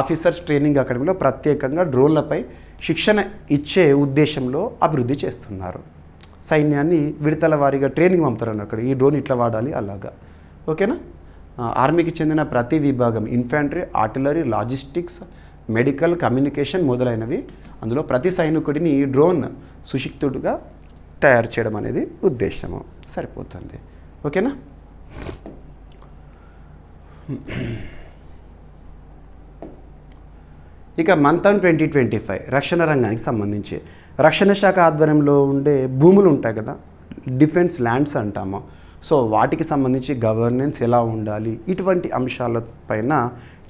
ఆఫీసర్స్ ట్రైనింగ్ అకాడమీలో ప్రత్యేకంగా డ్రోన్లపై శిక్షణ ఇచ్చే ఉద్దేశంలో అభివృద్ధి చేస్తున్నారు. సైన్యాన్ని విడతల వారీగా ట్రైనింగ్ పంపుతారని అక్కడ ఈ డ్రోన్ ఇట్లా వాడాలి అలాగా. ఓకేనా. ఆర్మీకి చెందిన ప్రతి విభాగం infantry, artillery, logistics, medical, communication మొదలైనవి అందులో ప్రతి సైనికుడిని డ్రోన్ సుశిక్తుడుగా తయారు చేయడం అనేది ఉద్దేశము. సరిపోతుంది. ఓకేనా? ఇక మంతన్ 2025 రక్షణ రంగానికి సంబంధించి రక్షణ శాఖ ఆధ్వర్యంలో ఉండే భూములు ఉంటాయి కదా, డిఫెన్స్ ల్యాండ్స్ అంటాము. సో వాటికి సంబంధించి గవర్నెన్స్ ఎలా ఉండాలి, ఇటువంటి అంశాలపైన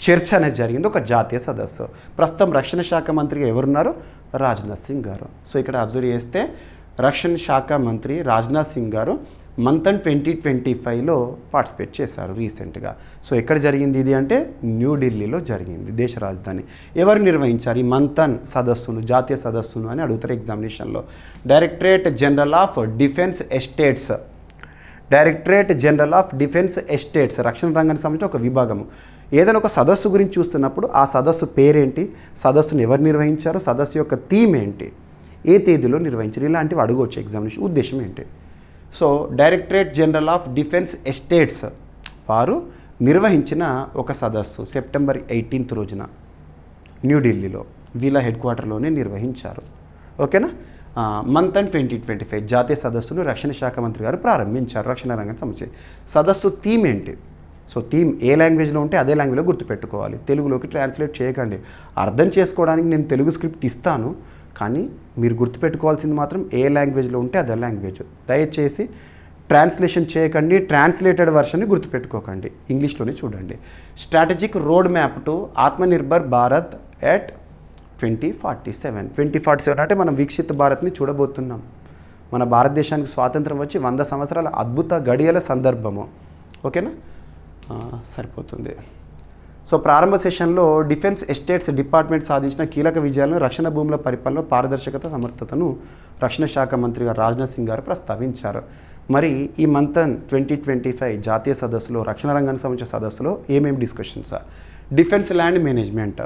చర్చ అనేది జరిగింది ఒక జాతీయ సదస్సు. ప్రస్తుతం రక్షణ శాఖ మంత్రిగా ఎవరున్నారు? రాజ్నాథ్ సింగ్ గారు. సో ఇక్కడ అబ్జర్వ్ చేస్తే రక్షణ శాఖ మంత్రి రాజ్నాథ్ సింగ్ గారు మంతన్ 2025లో పార్టిసిపేట్ చేశారు రీసెంట్గా. సో ఎక్కడ జరిగింది ఇది అంటే న్యూఢిల్లీలో జరిగింది, దేశ రాజధాని. ఎవరు నిర్వహించారు ఈ మంతన్ సదస్సును, జాతీయ సదస్సును అని అడుగుతారు ఎగ్జామినేషన్లో. Directorate general of defence estates, directorate general of defence estates రక్షణ రంగానికి సంబంధించిన ఒక విభాగము. ఏదైనా ఒక సదస్సు గురించి చూస్తున్నప్పుడు ఆ సదస్సు పేరేంటి, సదస్సును ఎవరు నిర్వహించారు, సదస్సు యొక్క థీమ్ ఏంటి, ఏ తేదీలో నిర్వహించారు, ఇలాంటివి అడగవచ్చు ఎగ్జామినేషన్. ఉద్దేశం ఏంటి? So directorate general of defence estates వారు నిర్వహించిన ఒక సదస్సు సెప్టెంబర్ 18 రోజున న్యూఢిల్లీలో వీళ్ళ హెడ్ క్వార్టర్లోనే నిర్వహించారు. ఓకేనా? మంతన్ 2025 జాతీయ సదస్సును రక్షణ శాఖ మంత్రి గారు ప్రారంభించారు. రక్షణ రంగానికి సంబంధించి సదస్సు థీమ్ ఏంటి? సో థీమ్ ఏ లాంగ్వేజ్లో ఉంటే అదే లాంగ్వేజ్లో గుర్తుపెట్టుకోవాలి, తెలుగులోకి ట్రాన్స్లేట్ చేయకండి. అర్థం చేసుకోవడానికి నేను తెలుగు స్క్రిప్ట్ ఇస్తాను, కానీ మీరు గుర్తుపెట్టుకోవాల్సింది మాత్రం ఏ లాంగ్వేజ్లో ఉంటే అదే లాంగ్వేజ్. దయచేసి ట్రాన్స్లేషన్ చేయకండి, ట్రాన్స్లేటెడ్ వర్షన్ని గుర్తుపెట్టుకోకండి, ఇంగ్లీష్లోనే చూడండి. Strategic road map to Atmanirbhar Bharat at 2047 అంటే మనం వీక్షిత భారత్ని చూడబోతున్నాం. మన భారతదేశానికి స్వాతంత్రం వచ్చి 100 సంవత్సరాల అద్భుత గడియల సందర్భము. ఓకేనా? సరిపోతుంది. సో ప్రారంభ సెషన్లో డిఫెన్స్ ఎస్టేట్స్ డిపార్ట్మెంట్ సాధించిన కీలక విజయాలను, రక్షణ భూముల పరిపాలనలో పారదర్శకత, సమర్థతను రక్షణ శాఖ మంత్రిగా రాజ్నాథ్ సింగ్ గారు ప్రస్తావించారు. మరి ఈ మంతన్ 2025 జాతీయ సదస్సులో, రక్షణ రంగానికి సంబంధించిన సదస్సులో ఏమేమి discussions? Defence land management,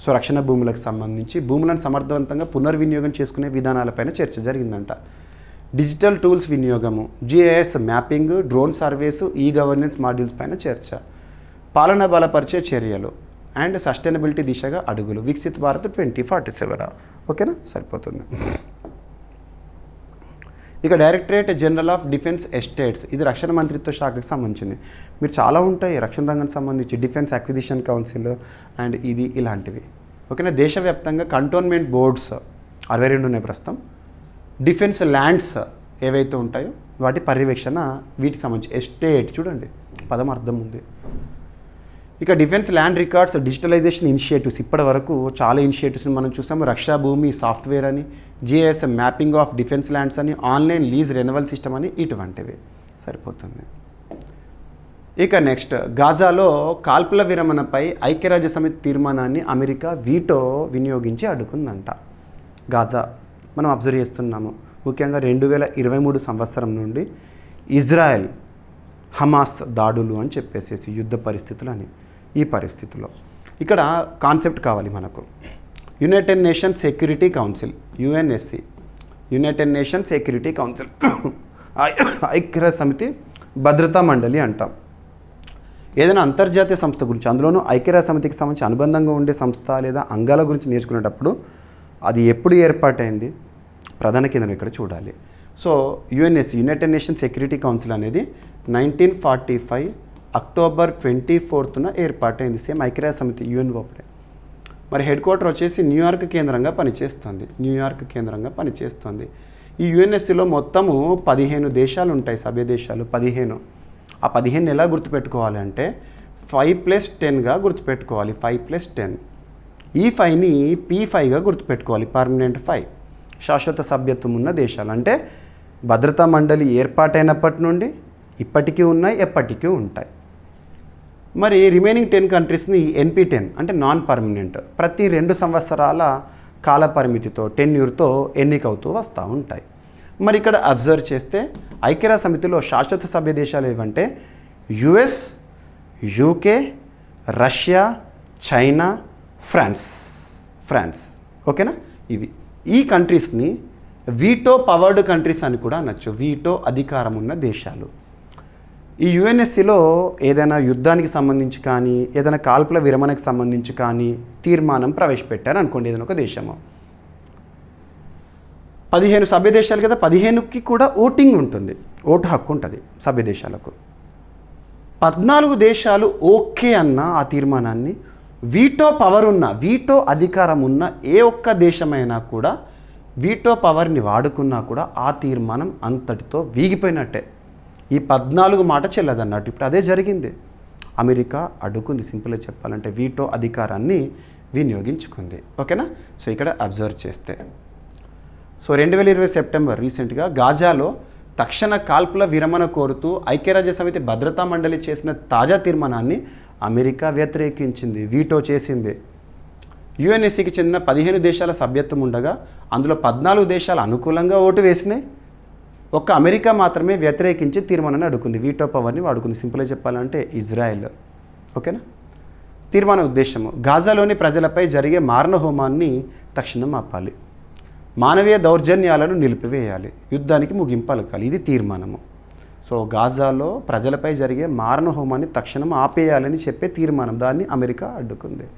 so రక్షణ భూములకు సంబంధించి భూములను సమర్థవంతంగా పునర్వినియోగం చేసుకునే విధానాలపైన చర్చ జరిగిందంట. డిజిటల్ టూల్స్ వినియోగము, GIS mapping, drone surveys, e governance modules పైన చర్చ. పాలన బలపరిచే చర్యలు అండ్ సస్టైనబిలిటీ దిశగా అడుగులు, వికసిత్ భారత్ 2047. ఓకేనా? సరిపోతుంది. ఇక directorate general of defence estates, ఇది రక్షణ మంత్రిత్వ శాఖకు సంబంధించింది. మీరు చాలా ఉంటాయి రక్షణ రంగానికి సంబంధించి, డిఫెన్స్ అక్విజిషన్ కౌన్సిల్ అండ్ ఇది ఇలాంటివి. ఓకేనా? దేశవ్యాప్తంగా కంటోన్మెంట్ బోర్డ్స్ 62 ఉన్నాయి ప్రస్తుతం. డిఫెన్స్ ల్యాండ్స్ ఏవైతే ఉంటాయో వాటి పర్యవేక్షణ, వీటికి సంబంధించి ఎస్టేట్ చూడండి పదం అర్థం ఉంది. ఇక defence land records digitalisation initiatives, ఇప్పటి వరకు చాలా ఇనిషియేటివ్స్ని మనం చూసాము. రక్షా భూమి సాఫ్ట్వేర్ అని, GIS mapping of defence lands అని, ఆన్లైన్ లీజ్ రెన్యువల్ సిస్టమ్ అని, ఇటువంటివి. సరిపోతుంది. ఇక నెక్స్ట్, గాజాలో కాల్పుల విరమణపై ఐక్యరాజ్య సమితి తీర్మానాన్ని అమెరికా వీటో వినియోగించి అడ్డుకుందంట. గాజా మనం అబ్జర్వ్ చేస్తున్నాము, ముఖ్యంగా 2023 సంవత్సరం నుండి ఇజ్రాయెల్ హమాస్ దాడులు అని చెప్పేసి యుద్ధ పరిస్థితులు అని. ఈ పరిస్థితిలో ఇక్కడ కాన్సెప్ట్ కావాలి మనకు. United nations security council, UNSC, United nations security council, ఐక్యరాజ్య సమితి భద్రతా మండలి అంటాం. ఏదైనా అంతర్జాతీయ సంస్థ గురించి, అందులోనూ ఐక్యరాజ్య సమితికి సంబంధించి అనుబంధంగా ఉండే సంస్థ లేదా అంగాల గురించి నేర్చుకునేటప్పుడు అది ఎప్పుడు ఏర్పాటైంది, ప్రధాన కేంద్రం ఇక్కడ చూడాలి. So UNSC, United nations security council అనేది 1945 అక్టోబర్ 24న ఏర్పాటైంది. సేమ్ ఐక్యరాజ్య సమితి యుఎన్ఓపడే. మరి హెడ్ క్వార్టర్ వచ్చేసి న్యూయార్క్ కేంద్రంగా పనిచేస్తుంది. ఈ యుఎన్ఎస్సిలో మొత్తము 15 దేశాలు ఉంటాయి, సభ్య దేశాలు 15. ఆ 15 ఎలా గుర్తుపెట్టుకోవాలి అంటే 5+10గా గుర్తుపెట్టుకోవాలి. 5+10. ఈ 5ని P5గా గుర్తుపెట్టుకోవాలి, పర్మనెంట్ 5. శాశ్వత సభ్యత్వం ఉన్న దేశాలు అంటే భద్రతా మండలి ఏర్పాటైనప్పటి నుండి ఇప్పటికీ ఉన్నాయి, ఎప్పటికీ ఉంటాయి. మరి రిమైనింగ్ 10 కంట్రీస్ని NP10 అంటే నాన్ పర్మనెంట్, ప్రతి 2 సంవత్సరాల కాల పరిమితితో టెన్యూర్తో ఎన్నికవుతూ వస్తూ ఉంటాయి. మరి ఇక్కడ అబ్జర్వ్ చేస్తే ఐక్యరాజ్య సమితిలో శాశ్వత సభ్య దేశాలు ఏవంటే US, UK, Russia, China, France. ఓకేనా? ఇవి ఈ కంట్రీస్ని వీటో పవర్డ్ కంట్రీస్ అని కూడా అనొచ్చు, వీటో అధికారం ఉన్న దేశాలు. ఈ యుఎన్ఎస్సిలో ఏదైనా యుద్ధానికి సంబంధించి కానీ, ఏదైనా కాల్పుల విరమణకు సంబంధించి కానీ తీర్మానం ప్రవేశపెట్టారు అనుకోండి ఏదైనా ఒక దేశము. 15 సభ్య దేశాలు కదా, 15కి కూడా ఓటింగ్ ఉంటుంది, ఓటు హక్కు ఉంటుంది సభ్య దేశాలకు. 14 దేశాలు ఓకే అన్న ఆ తీర్మానాన్ని, వీటో పవర్ ఉన్న, వీటో అధికారం ఉన్న ఏ ఒక్క దేశమైనా కూడా వీటో పవర్ని వాడుకున్నా కూడా ఆ తీర్మానం అంతటితో వీగిపోయినట్టే. ఈ 14 మాట చెల్లదన్నట్టు. ఇప్పుడు అదే జరిగింది. అమెరికా అడ్డుకుంది, సింపుల్గా చెప్పాలంటే వీటో అధికారాన్ని వినియోగించుకుంది. ఓకేనా? సో ఇక్కడ అబ్జర్వ్ చేస్తే, సో 2020 సెప్టెంబర్ రీసెంట్గా గాజాలో తక్షణ కాల్పుల విరమణ కోరుతూ ఐక్యరాజ్య సమితి భద్రతా మండలి చేసిన తాజా తీర్మానాన్ని అమెరికా వ్యతిరేకించింది, వీటో చేసింది. యుఎన్ఎస్సికి చెందిన 15 దేశాల సభ్యత్వం ఉండగా అందులో 14 దేశాలు అనుకూలంగా ఓటు వేసినాయి. ఒక్క అమెరికా మాత్రమే వ్యతిరేకించి తీర్మానాన్ని అడుగుకుంది, వీటో పవర్ని వాడుకుంది. సింపుల్గా చెప్పాలంటే ఇజ్రాయెల్. ఓకేనా? తీర్మాన ఉద్దేశము గాజాలోని ప్రజలపై జరిగే మారణ హోమాన్ని తక్షణం ఆపాలి, మానవీయ దౌర్జన్యాలను నిలిపివేయాలి, యుద్ధానికి ముగింపు పలకాలి. ఇది తీర్మానము. సో గాజాలో ప్రజలపై జరిగే మారణ హోమాన్ని తక్షణం ఆపేయాలని చెప్పే తీర్మానం, దాన్ని అమెరికా అడ్డుకుంది.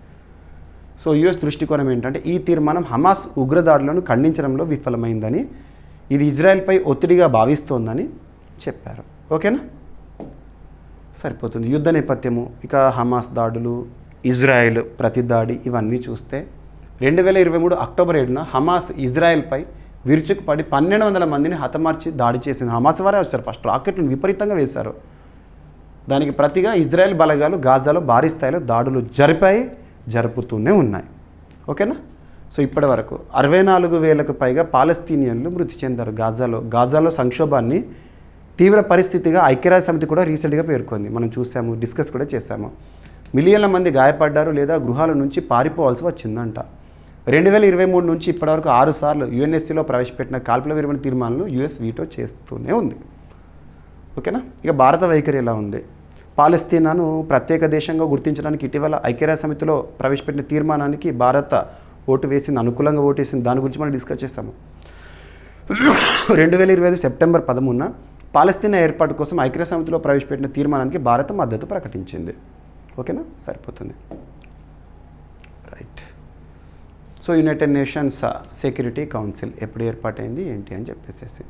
సో యుఎస్ దృష్టికోణం ఏంటంటే ఈ తీర్మానం హమాస్ ఉగ్రదాడులను ఖండించడంలో విఫలమైందని, ఇది ఇజ్రాయెల్పై ఒత్తిడిగా భావిస్తోందని చెప్పారు. ఓకేనా? సరిపోతుంది. యుద్ధ నేపథ్యము, ఇక హమాస్ దాడులు, ఇజ్రాయెల్ ప్రతిదాడి, ఇవన్నీ చూస్తే 2023 అక్టోబర్ 7న హమాస్ ఇజ్రాయెల్పై విరుచుకుపడి 1200 మందిని హతమార్చి దాడి చేసింది. హమాస్ వారే వచ్చారు, ఫస్ట్ రాకెట్లను విపరీతంగా వేశారు. దానికి ప్రతిగా ఇజ్రాయెల్ బలగాలు గాజాలో భారీ స్థాయిలో దాడులు జరుపుతూనే ఉన్నాయి. ఓకేనా? సో ఇప్పటి వరకు 64,000కు పైగా పాలస్తీనియన్లు మృతి చెందారు గాజాలో సంక్షోభాన్ని తీవ్ర పరిస్థితిగా ఐక్యరాజ్య సమితి కూడా రీసెంట్గా పేర్కొంది. మనం చూసాము, డిస్కస్ కూడా చేశాము. మిలియన్ల మంది గాయపడ్డారు లేదా గృహాల నుంచి పారిపోవాల్సి వచ్చిందంట. 2023 నుంచి ఇప్పటివరకు 6 సార్లు యుఎన్ఎస్సిలో ప్రవేశపెట్టిన కాల్పుల విరమణ తీర్మానాలను యుఎస్ వీటో చేస్తూనే ఉంది. ఓకేనా? ఇక భారత వైఖరి ఎలా ఉంది? పాలస్తీనాను ప్రత్యేక దేశంగా గుర్తించడానికి ఇటీవల ఐక్యరాజ్య సమితిలో ప్రవేశపెట్టిన తీర్మానానికి భారత ఓటు వేసింది, అనుకూలంగా ఓటు వేసింది. దాని గురించి మనం డిస్కస్ చేస్తాము. 2025 సెప్టెంబర్ 13న పాలస్తీనా ఏర్పాటు కోసం ఐక్యరాజ్య సమితిలో ప్రవేశపెట్టిన తీర్మానానికి భారత మద్దతు ప్రకటించింది. ఓకేనా? సరిపోతుంది. Right. So United nations security council ఎప్పుడు ఏర్పాటైంది ఏంటి అని చెప్పేసి.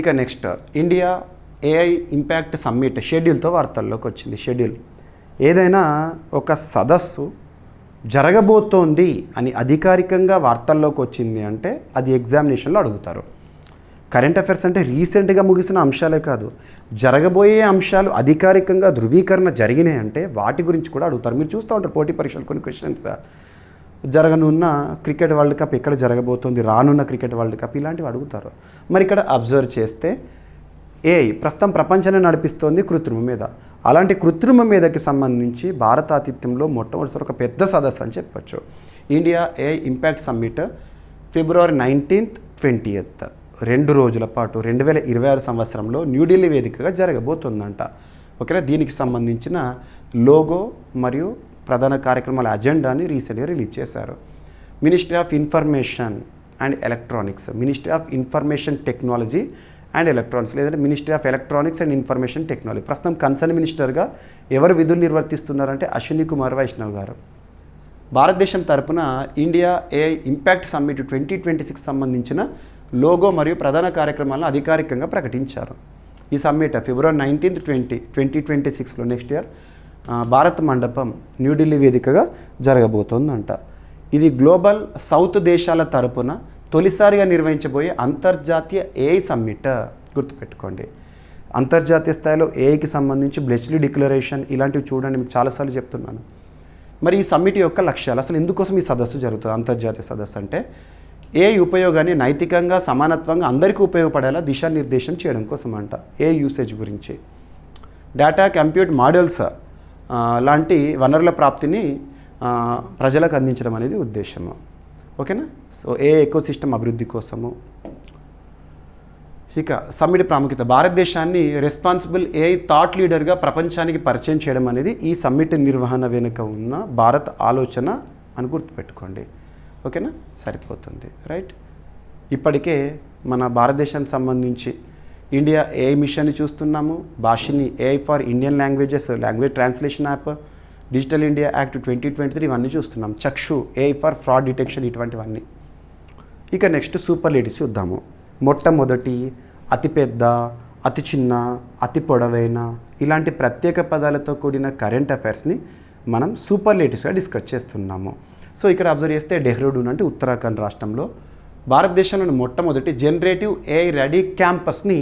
ఇక next, India AI impact summit షెడ్యూల్తో వార్తల్లోకి వచ్చింది. షెడ్యూల్ ఏదైనా ఒక సదస్సు జరగబోతోంది అని అధికారికంగా వార్తల్లోకి వచ్చింది అంటే అది ఎగ్జామినేషన్లో అడుగుతారు. కరెంట్ అఫైర్స్ అంటే రీసెంట్గా ముగిసిన అంశాలే కాదు, జరగబోయే అంశాలు అధికారికంగా ధృవీకరణ జరిగినాయి అంటే వాటి గురించి కూడా అడుగుతారు. మీరు చూస్తూ ఉంటారు పోటీ పరీక్షలు కొన్ని క్వశ్చన్స్, జరగనున్న క్రికెట్ వరల్డ్ కప్ ఎక్కడ జరగబోతోంది, రానున్న క్రికెట్ వరల్డ్ కప్, ఇలాంటివి అడుగుతారు. మరి ఇక్కడ అబ్జర్వ్ చేస్తే ఏఐ ప్రస్తుతం ప్రపంచాన్ని నడిపిస్తోంది కృత్రిమ మీద. అలాంటి కృత్రిమ మీదకి సంబంధించి భారత ఆతిథ్యంలో మొట్టమొదటిసారి ఒక పెద్ద సదస్సు అని చెప్పొచ్చు. ఇండియా ఏఐ ఇంపాక్ట్ సమ్మిట్ ఫిబ్రవరి 19th 20th 2 రోజుల పాటు 2026 సంవత్సరంలో న్యూఢిల్లీ వేదికగా జరగబోతుందంట. ఓకేనా? దీనికి సంబంధించిన లోగో మరియు ప్రధాన కార్యక్రమాల అజెండాని రీసెంట్గా రిలీజ్ చేశారు. Ministry of information and electronics, ministry of information technology and electronics, లేదంటే ministry of electronics and information technology. ప్రస్తుతం కన్సర్న్ మినిస్టర్గా ఎవరు విధులు నిర్వర్తిస్తున్నారంటే అశ్విని కుమార్ వైష్ణవ్ గారు. భారతదేశం తరపున ఇండియా ఏఐ ఇంపాక్ట్ సమ్మిట్ 2026 సంబంధించిన లోగో మరియు ప్రధాన కార్యక్రమాలను అధికారికంగా ప్రకటించారు. ఈ సమ్మిట్ ఫిబ్రవరి 19th 2026లో నెక్స్ట్ ఇయర్ భారత్ మండపం న్యూఢిల్లీ వేదికగా జరగబోతోందంట. ఇది గ్లోబల్ సౌత్ దేశాల తరపున తొలిసారిగా నిర్వహించబోయే అంతర్జాతీయ ఏఐ సమ్మిట్. గుర్తుపెట్టుకోండి, అంతర్జాతీయ స్థాయిలో ఏఐకి సంబంధించి బ్లెస్లీ డిక్లరేషన్ ఇలాంటివి చూడండి, మీకు చాలాసార్లు చెప్తున్నాను. మరి ఈ సమ్మిట్ యొక్క లక్ష్యాలు, అసలు ఎందుకోసం ఈ సదస్సు జరుగుతుంది? అంతర్జాతీయ సదస్సు అంటే ఏఐ ఉపయోగాన్ని నైతికంగా సమానత్వంగా అందరికీ ఉపయోగపడేలా దిశానిర్దేశం చేయడం కోసం అంట. ఏ యూసేజ్ గురించి, డేటా కంప్యూట్ మాడ్యూల్స్ లాంటి వనరుల ప్రాప్తిని ప్రజలకు అందించడం అనేది ఉద్దేశము. ఓకేనా? సో ఏ ఎకోసిస్టమ్ అభివృద్ధి కోసము. ఇక సమ్మిట్ ప్రాముఖ్యత, భారతదేశాన్ని రెస్పాన్సిబుల్ ఏఐ థాట్ లీడర్గా ప్రపంచానికి పరిచయం చేయడం అనేది ఈ సమ్మిట్ నిర్వహణ వెనుక ఉన్న భారత్ ఆలోచన అని గుర్తుపెట్టుకోండి. ఓకేనా? సరిపోతుంది. రైట్. ఇప్పటికే మన భారతదేశానికి సంబంధించి ఇండియా ఏఐ మిషన్ని చూస్తున్నాము. Bhashini AI for Indian languages language translation app, digital India act 2023 ఇవన్నీ చూస్తున్నాం. Chakshu, AI for fraud detection, ఇటువంటివన్నీ. ఇక నెక్స్ట్ సూపర్లేటివ్స్ చూద్దాము. మొట్టమొదటి, అతిపెద్ద, అతి చిన్న, అతి పొడవైన, ఇలాంటి ప్రత్యేక పదాలతో కూడిన కరెంట్ అఫైర్స్ని మనం సూపర్లేటివ్స్గా డిస్కస్ చేస్తున్నాము. సో ఇక్కడ అబ్జర్వ్ చేస్తే డెహ్రాడూన్ అంటే ఉత్తరాఖండ్ రాష్ట్రంలో భారతదేశంలోని మొట్టమొదటి జనరేటివ్ ఏఐ రెడీ క్యాంపస్ని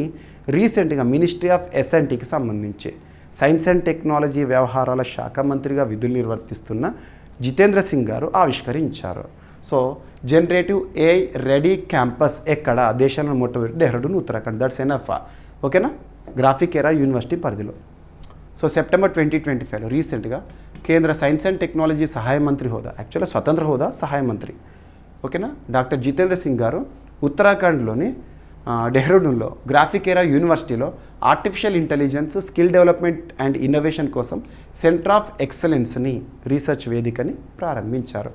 రీసెంట్గా మినిస్ట్రీ ఆఫ్ ఎస్ఎన్టీకి సంబంధించి సైన్స్ అండ్ టెక్నాలజీ వ్యవహారాల శాఖ మంత్రిగా విధులు నిర్వర్తిస్తున్న జితేంద్ర సింగ్ గారు ఆవిష్కరించారు. So generative AI ready campus ఎక్కడ? దేశంలో మొట్టమొదటి డెహ్రాడూన్, ఉత్తరాఖండ్. That's enough. ఓకేనా? గ్రాఫిక్ ఎరా యూనివర్సిటీ పరిధిలో. సో సెప్టెంబర్ 2025లో రీసెంట్గా కేంద్ర సైన్స్ అండ్ టెక్నాలజీ సహాయ మంత్రి హోదా, యాక్చువల్గా స్వతంత్ర హోదా సహాయ మంత్రి, ఓకేనా, డాక్టర్ జితేంద్ర సింగ్ గారు ఉత్తరాఖండ్లోని డెహ్రాడూన్లో గ్రాఫిక్ ఎరా యూనివర్సిటీలో artificial intelligence skill development and innovation కోసం సెంటర్ ఆఫ్ ఎక్సలెన్స్ని రీసెర్చ్ వేదికని ప్రారంభించారు.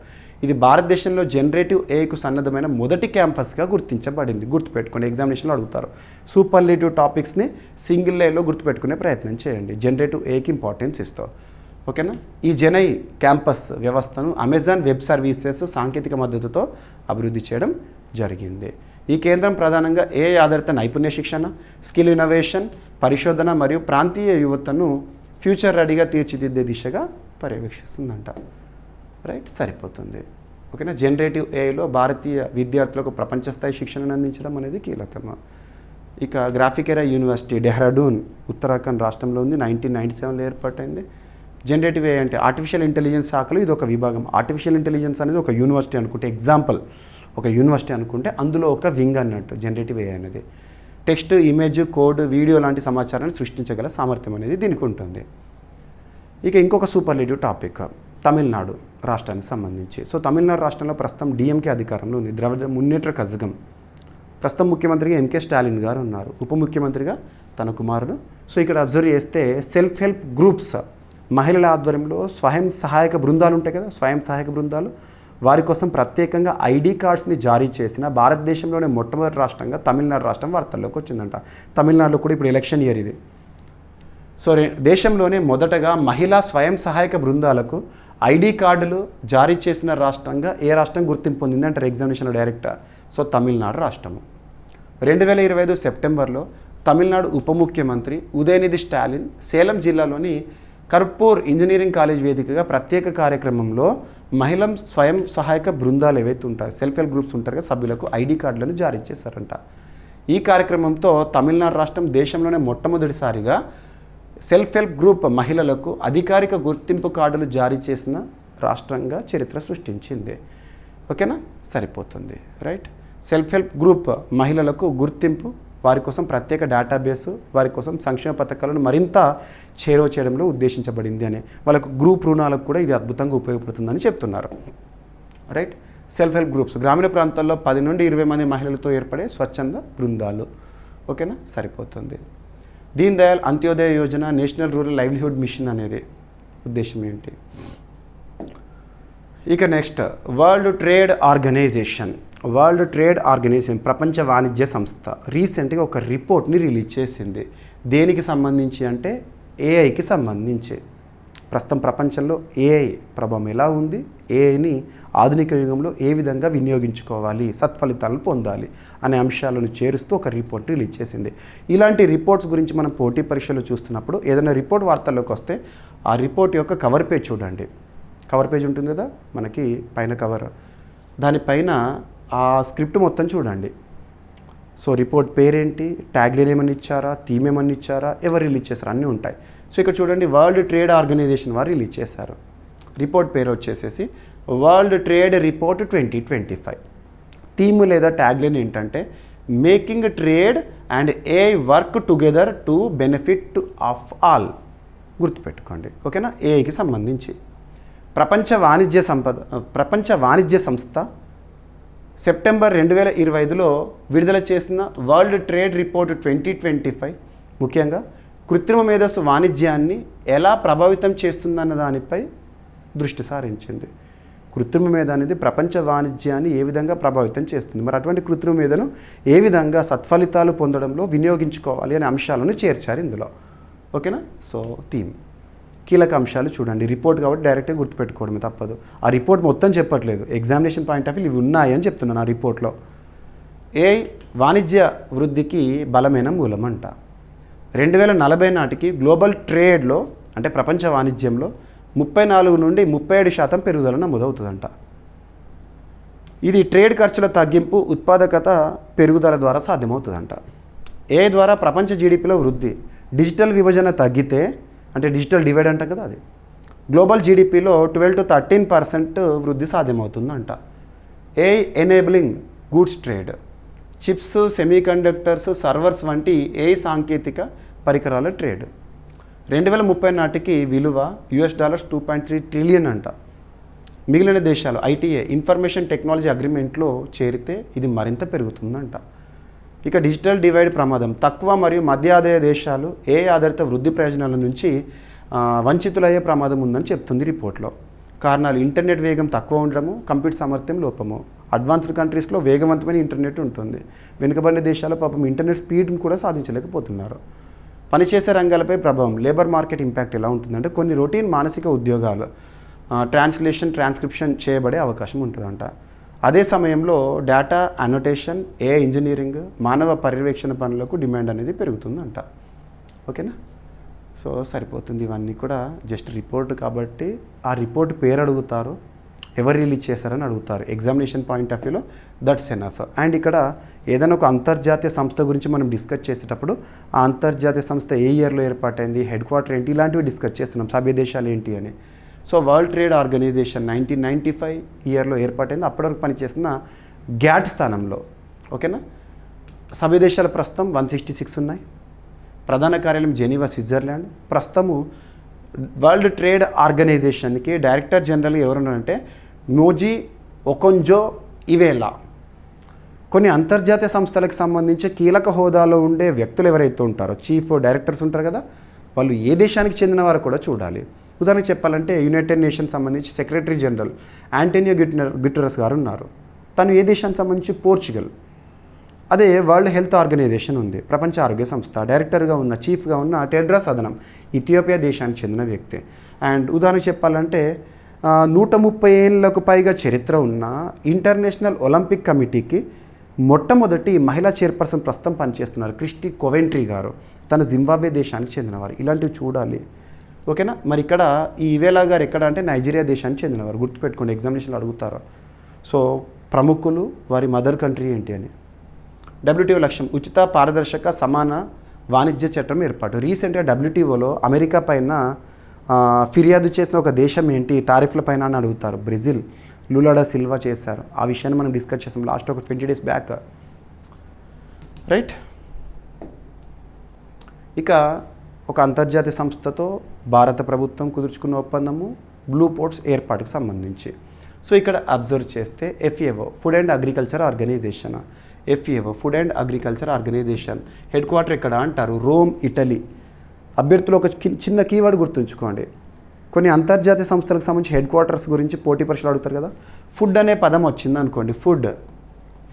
ఇది భారతదేశంలో జనరేటివ్ ఏఐకు సన్నద్ధమైన మొదటి క్యాంపస్గా గుర్తించబడింది. గుర్తుపెట్టుకోండి, ఎగ్జామినేషన్లో అడుగుతారు. సూపర్లేటివ్ టాపిక్స్ని సింగిల్ లైన్లో గుర్తుపెట్టుకునే ప్రయత్నం చేయండి. జనరేటివ్ ఏఐకి ఇంపార్టెన్స్ ఇస్తావు. ఓకేనా? ఈ జెనై క్యాంపస్ వ్యవస్థను అమెజాన్ వెబ్ సర్వీసెస్ సాంకేతిక మద్దతుతో అభివృద్ధి చేయడం జరిగింది. ఈ కేంద్రం ప్రధానంగా ఏఐ ఆధారిత నైపుణ్య శిక్షణ, స్కిల్ ఇన్నోవేషన్, పరిశోధన మరియు ప్రాంతీయ యువతను ఫ్యూచర్ రెడీగా తీర్చిదిద్దే దిశగా పర్యవేక్షిస్తుందంట. రైట్, సరిపోతుంది. ఓకేనా? జనరేటివ్ ఏఐలో భారతీయ విద్యార్థులకు ప్రపంచ స్థాయి శిక్షణను అందించడం అనేది కీలకము. ఇక graphic Era university Dehradun Uttarakhand రాష్ట్రంలో ఉంది. 1997లో ఏర్పాటైంది. జనరేటివ్ ఏఐ అంటే ఆర్టిఫిషియల్ ఇంటెలిజెన్స్ శాఖలో ఇది ఒక విభాగం. ఆర్టిఫిషియల్ ఇంటెలిజెన్స్ అనేది ఒక యూనివర్సిటీ అనుకుంటే, ఎగ్జాంపుల్ ఒక యూనివర్సిటీ అనుకుంటే అందులో ఒక వింగ్ అన్నట్టు జనరేటివ్ ఏఐ అనేది. టెక్స్ట్, ఇమేజ్, కోడ్, వీడియో లాంటి సమాచారాన్ని సృష్టించగల సామర్థ్యం అనేది దీనికి ఉంటుంది. ఇక ఇంకొక సూపర్లేటివ్ టాపిక్ తమిళనాడు రాష్ట్రానికి సంబంధించి. సో తమిళనాడు రాష్ట్రంలో ప్రస్తుతం డిఎంకే అధికారంలో ఉంది. ద్రవిడ మున్నేట్ర కజగం. ప్రస్తుతం ముఖ్యమంత్రిగా ఎంకే స్టాలిన్ గారు ఉన్నారు. ఉప ముఖ్యమంత్రిగా తన కుమారుడు. సో ఇక్కడ అబ్జర్వ్ చేస్తే సెల్ఫ్ హెల్ప్ గ్రూప్స్, మహిళల ఆధ్వర్యంలో స్వయం సహాయక బృందాలు ఉంటాయి కదా, స్వయం సహాయక బృందాలు, వారి కోసం ప్రత్యేకంగా ఐడి కార్డ్స్ని జారీ చేసిన భారతదేశంలోనే మొట్టమొదటి రాష్ట్రంగా తమిళనాడు రాష్ట్రం వార్తల్లోకి వచ్చిందంట. తమిళనాడులో కూడా ఇప్పుడు ఎలక్షన్ ఇయర్ ఇది. సో దేశంలోనే మొదటగా మహిళా స్వయం సహాయక బృందాలకు ఐడి కార్డులు జారీ చేసిన రాష్ట్రంగా ఏ రాష్ట్రం గుర్తింపు పొందింది అంటారు ఎగ్జామినేషన్లో డైరెక్ట్. సో తమిళనాడు రాష్ట్రము. 2025 సెప్టెంబర్లో తమిళనాడు ఉప ముఖ్యమంత్రి ఉదయనిధి స్టాలిన్ సేలం జిల్లాలోని కర్పూర్ ఇంజనీరింగ్ కాలేజ్ వేదికగా ప్రత్యేక కార్యక్రమంలో మహిళా స్వయం సహాయక బృందాలు ఏవైతే ఉంటాయో, సెల్ఫ్ హెల్ప్ గ్రూప్స్ ఉంటారు కదా, సభ్యులకు ఐడి కార్డులను జారీ చేశారంట. ఈ కార్యక్రమంతో తమిళనాడు రాష్ట్రం దేశంలోనే మొట్టమొదటిసారిగా సెల్ఫ్ హెల్ప్ గ్రూప్ మహిళలకు అధికారిక గుర్తింపు కార్డులు జారీ చేసిన రాష్ట్రంగా చరిత్ర సృష్టించింది. ఓకేనా? సరిపోతుంది. రైట్. సెల్ఫ్ హెల్ప్ గ్రూప్ మహిళలకు గుర్తింపు, వారి కోసం ప్రత్యేక డేటాబేసు, వారి కోసం సంక్షేమ పథకాలను మరింత చేరువ చేయడంలో ఉద్దేశించబడింది అని, వాళ్ళకు గ్రూప్ రుణాలకు కూడా ఇది అద్భుతంగా ఉపయోగపడుతుందని చెప్తున్నారు. రైట్. సెల్ఫ్ హెల్ప్ గ్రూప్స్ గ్రామీణ ప్రాంతాల్లో 10 నుండి 20 మంది మహిళలతో ఏర్పడే స్వచ్ఛంద బృందాలు. ఓకేనా? సరిపోతుంది. Deen Dayal Antyodaya Yojana, national rural livelihood machine అనేది ఉద్దేశం ఏంటి? ఇక నెక్స్ట్ వరల్డ్ ట్రేడ్ ఆర్గనైజేషన్. ప్రపంచ వాణిజ్య సంస్థ రీసెంట్గా ఒక రిపోర్ట్ని రిలీజ్ చేసింది. దేనికి సంబంధించి అంటే ఏఐకి సంబంధించి. ప్రస్తుతం ప్రపంచంలో ఏఐ ప్రభావం ఎలా ఉంది, ఏఐని ఆధునిక యుగంలో ఏ విధంగా వినియోగించుకోవాలి, సత్ఫలితాలను పొందాలి అనే అంశాలను చేరుస్తూ ఒక రిపోర్ట్ రిలీజ్ చేసింది. ఇలాంటి రిపోర్ట్స్ గురించి మనం పోటీ పరీక్షలు చూస్తున్నప్పుడు ఏదైనా రిపోర్ట్ వార్తల్లోకి వస్తే ఆ రిపోర్ట్ యొక్క కవర్ పేజ్ చూడండి. కవర్ పేజ్ ఉంటుంది కదా మనకి పైన కవర్, దానిపైన ఆ స్క్రిప్ట్ మొత్తం చూడండి. సో రిపోర్ట్ పేరేంటి, ట్యాగ్లైన్ ఏమని ఇచ్చారా, థీమ్ ఏమని ఇచ్చారా, ఎవరు రిలీజ్ చేశారు అన్నీ ఉంటాయి. సో ఇక్కడ చూడండి, వరల్డ్ ట్రేడ్ ఆర్గనైజేషన్ వారు రిలీజ్ చేశారు. రిపోర్ట్ పేరు వచ్చేసేసి వరల్డ్ ట్రేడ్ రిపోర్ట్ 2025. థీమ్ లేదా ట్యాగ్లైన్ ఏంటంటే making trade and AI work together to benefit of all. గుర్తుపెట్టుకోండి. ఓకేనా? ఏఐకి సంబంధించి ప్రపంచ వాణిజ్య సంస్థ సెప్టెంబర్ 2025లో విడుదల చేసిన వరల్డ్ ట్రేడ్ రిపోర్ట్ 2025 ముఖ్యంగా కృత్రిమ మేధస్సు వాణిజ్యాన్ని ఎలా ప్రభావితం చేస్తుందన్న దానిపై దృష్టి సారించింది. కృత్రిమ మేధ అనేది ప్రపంచ వాణిజ్యాన్ని ఏ విధంగా ప్రభావితం చేస్తుంది, మరి అటువంటి కృత్రిమ మేధను ఏ విధంగా సత్ఫలితాలు పొందడంలో వినియోగించుకోవాలి అనే అంశాలను చేర్చారు ఇందులో. ఓకేనా? సో థీమ్ కీలక అంశాలు చూడండి. రిపోర్ట్ కాబట్టి డైరెక్ట్గా గుర్తుపెట్టుకోవడమే తప్పదు. ఆ రిపోర్ట్ మొత్తం చెప్పట్లేదు, ఎగ్జామినేషన్ పాయింట్ ఆఫ్ వ్యూ ఇవి ఉన్నాయని చెప్తున్నాను ఆ రిపోర్ట్లో. వాణిజ్య వృద్ధికి బలమైన మూలం అంట. 2040 నాటికి గ్లోబల్ ట్రేడ్లో అంటే ప్రపంచ వాణిజ్యంలో 34 నుండి 37% పెరుగుదల నమోదవుతుందంట. ఇది ట్రేడ్ ఖర్చుల తగ్గింపు, ఉత్పాదకత పెరుగుదల ద్వారా సాధ్యమవుతుందంట. ద్వారా ప్రపంచ జీడిపిలో వృద్ధి, డిజిటల్ విభజన తగ్గితే అంటే డిజిటల్ డివైడ్ అంటాం కదా, అది గ్లోబల్ జీడిపిలో 12 to 13% వృద్ధి సాధ్యమవుతుందంట. Enabling goods trade, chips, semiconductors, servers వంటి సాంకేతిక పరికరాల ట్రేడ్ 2030 నాటికి విలువ $2.3 ట్రిలియన్ అంట. మిగిలిన దేశాలు ఐటీఏ ఇన్ఫర్మేషన్ టెక్నాలజీ అగ్రిమెంట్లో చేరితే ఇది మరింత పెరుగుతుందంట. ఇక డిజిటల్ డివైడ్ ప్రమాదం, తక్కువ మరియు మధ్య ఆదాయ దేశాలు ఆధారిత వృద్ధి ప్రయోజనాల నుంచి వంచితులయ్యే ప్రమాదం ఉందని చెప్తుంది రిపోర్ట్లో. కారణాలు ఇంటర్నెట్ వేగం తక్కువ ఉండడము, కంప్యూటర్ సామర్థ్యం లోపము. అడ్వాన్స్డ్ కంట్రీస్లో వేగవంతమైన ఇంటర్నెట్ ఉంటుంది, వెనుకబడిన దేశాల్లో పాపం ఇంటర్నెట్ స్పీడ్ని కూడా సాధించలేకపోతున్నారు. పనిచేసే రంగాలపై ప్రభావం, లేబర్ మార్కెట్ ఇంపాక్ట్ ఎలా ఉంటుందంటే కొన్ని రొటీన్ మానసిక ఉద్యోగాలు ట్రాన్స్లేషన్, ట్రాన్స్క్రిప్షన్ చేయబడే అవకాశం ఉంటుందంట. అదే సమయంలో డేటా అనోటేషన్, ఇంజనీరింగ్, మానవ పర్యవేక్షణ పనులకు డిమాండ్ అనేది పెరుగుతుందంట. ఓకేనా? సో సరిపోతుంది. ఇవన్నీ కూడా జస్ట్ రిపోర్ట్ కాబట్టి ఆ రిపోర్ట్ పేరు అడుగుతారు, ఎవరు రిలీజ్ చేశారని అడుగుతారు. ఎగ్జామినేషన్ పాయింట్ ఆఫ్ వ్యూలో దట్స్ ఎనఫ్. అండ్ ఇక్కడ ఏదైనా ఒక అంతర్జాతీయ సంస్థ గురించి మనం డిస్కస్ చేసేటప్పుడు ఆ అంతర్జాతీయ సంస్థ ఏ ఇయర్లో ఏర్పాటైంది, హెడ్ క్వార్టర్ ఏంటి, ఇలాంటివి డిస్కస్ చేస్తున్నాం, సభ్య దేశాలు ఏంటి అని. సో వరల్డ్ ట్రేడ్ ఆర్గనైజేషన్ 1995 ఇయర్లో ఏర్పాటైంది. అప్పటివరకు పనిచేసిన గ్యాట్ స్థానంలో. ఓకేనా? సభ్య దేశాల ప్రస్తుతం 166 ఉన్నాయి. ప్రధాన కార్యాలయం జెనీవా, స్విట్జర్లాండ్. ప్రస్తుతము వరల్డ్ ట్రేడ్ ఆర్గనైజేషన్కి డైరెక్టర్ జనరల్ ఎవరున్నారంటే నోజీ ఒకొంజో ఇవేలా. కొన్ని అంతర్జాతీయ సంస్థలకు సంబంధించి కీలక హోదాలో ఉండే వ్యక్తులు ఎవరైతే ఉంటారో, చీఫ్ డైరెక్టర్స్ ఉంటారు కదా, వాళ్ళు ఏ దేశానికి చెందిన వారు కూడా చూడాలి. ఉదాహరణకు చెప్పాలంటే యునైటెడ్ నేషన్స్ సంబంధించి సెక్రటరీ జనరల్ యాంటోనియో గుటెరస్ గారు ఉన్నారు. తను ఏ దేశానికి సంబంధించి పోర్చుగల్. అదే వరల్డ్ హెల్త్ ఆర్గనైజేషన్ ఉంది, ప్రపంచ ఆరోగ్య సంస్థ, డైరెక్టర్గా ఉన్న చీఫ్గా ఉన్న టెడ్రాస్ అదనం ఇథియోపియా దేశానికి చెందిన వ్యక్తి. అండ్ ఉదాహరణకు చెప్పాలంటే 130 ఏళ్లకు పైగా చరిత్ర ఉన్న ఇంటర్నేషనల్ ఒలింపిక్ కమిటీకి మొట్టమొదటి మహిళా చైర్పర్సన్ ప్రస్తుతం పనిచేస్తున్నారు, క్రిస్టి కోవెంట్రీ గారు. తను జింబాబ్వే దేశానికి చెందినవారు. ఇలాంటివి చూడాలి. ఓకేనా? మరి ఇక్కడ ఈ ఇవేలా గారు ఎక్కడ అంటే నైజీరియా దేశానికి చెందినవారు. గుర్తుపెట్టుకోండి, ఎగ్జామినేషన్లో అడుగుతారు. సో ప్రముఖులు, వారి మదర్ కంట్రీ ఏంటి అని. WTO లక్ష్యం ఉచిత, పారదర్శక, సమాన వాణిజ్య చట్టం ఏర్పాటు. రీసెంట్గా WTOలో అమెరికా పైన ఫిర్యాదు చేసిన ఒక దేశం ఏంటి, టారిఫ్ల పైన అని అడుగుతారు. బ్రెజిల్, లులా డా సిల్వా చేశారు. ఆ విషయాన్ని మనం డిస్కస్ చేసాం లాస్ట్ ఒక 20 days బ్యాక్. రైట్? ఇక ఒక అంతర్జాతీయ సంస్థతో భారత ప్రభుత్వం కుదుర్చుకున్న ఒప్పందము బ్లూ పోర్ట్స్ ఏర్పాటుకు సంబంధించి. సో ఇక్కడ అబ్జర్వ్ చేస్తే FAO food and agriculture organisation. FAO food and agriculture organisation headquarter ఎక్కడ అంటారు? Rome, Italy. అభ్యర్థులు ఒక చిన్న కీవర్డ్ గుర్తుంచుకోండి. కొన్ని అంతర్జాతీయ సంస్థలకు సంబంధించి హెడ్ క్వార్టర్స్ గురించి పోటీ పరీక్షలు అడుగుతారు కదా. ఫుడ్ అనే పదం వచ్చింది అనుకోండి,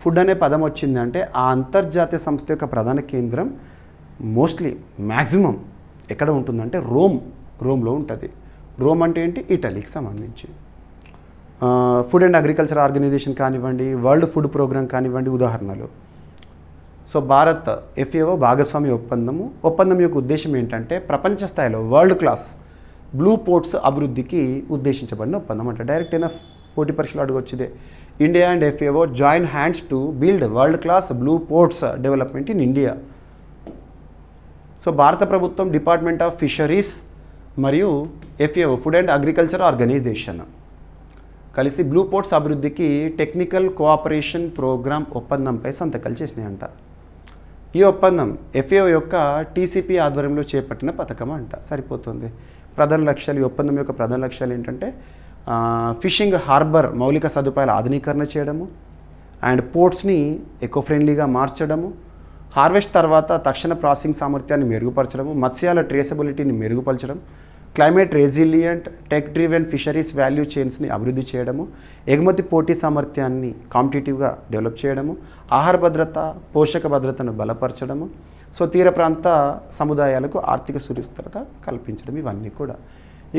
ఫుడ్ అనే పదం వచ్చిందంటే ఆ అంతర్జాతీయ సంస్థ యొక్క ప్రధాన కేంద్రం మోస్ట్లీ మ్యాక్సిమం ఎక్కడ ఉంటుందంటే రోమ్లో ఉంటుంది. రోమ్ అంటే ఏంటి? ఇటలీకి సంబంధించి. ఫుడ్ అండ్ అగ్రికల్చర్ ఆర్గనైజేషన్ కానివ్వండి, వరల్డ్ ఫుడ్ ప్రోగ్రామ్ కానివ్వండి, ఉదాహరణలు. సో భారత్ FAO భాగస్వామి ఒప్పందం యొక్క ఉద్దేశం ఏంటంటే ప్రపంచ స్థాయిలో వరల్డ్ క్లాస్ బ్లూ పోర్ట్స్ అభివృద్ధికి ఉద్దేశించబడిన ఒప్పందం అంటే డైరెక్ట్ ఎనఫ్. పోటీ పరీక్షలు అడగొచ్చిదే. India and FAO join hands to build world class blue ports development in India. So భారత ప్రభుత్వం, డిపార్ట్మెంట్ ఆఫ్ ఫిషరీస్ మరియు FAO food and agriculture organization కలిసి బ్లూ పోర్ట్స్ అభివృద్ధికి టెక్నికల్ కోఆపరేషన్ ప్రోగ్రామ్ ఒప్పందంపై సంతకాలు చేసినాయంట. ఈ ఒప్పందం FAO యొక్క TCP ఆధ్వర్యంలో చేపట్టిన పథకం అంట. సరిపోతుంది. ప్రధాన లక్ష్యాలు, ఈ ఒప్పందం యొక్క ప్రధాన లక్ష్యాలు ఏంటంటే ఫిషింగ్ హార్బర్ మౌలిక సదుపాయాల ఆధునీకరణ చేయడము, అండ్ పోర్ట్స్ని ఎకో ఫ్రెండ్లీగా మార్చడము, హార్వెస్ట్ తర్వాత తక్షణ ప్రాసెసింగ్ సామర్థ్యాన్ని మెరుగుపరచడము, మత్స్యాల ట్రేసబిలిటీని మెరుగుపరచడం, climate resilient tech driven fisheries value చైన్స్ని అభివృద్ధి చేయడము, ఎగుమతి పోటీ సామర్థ్యాన్ని కాంపిటేటివ్గా డెవలప్ చేయడము, ఆహార భద్రత, పోషక భద్రతను బలపరచడము, సో తీర ప్రాంత సముదాయాలకు ఆర్థిక సుస్థిరత కల్పించడం. ఇవన్నీ కూడా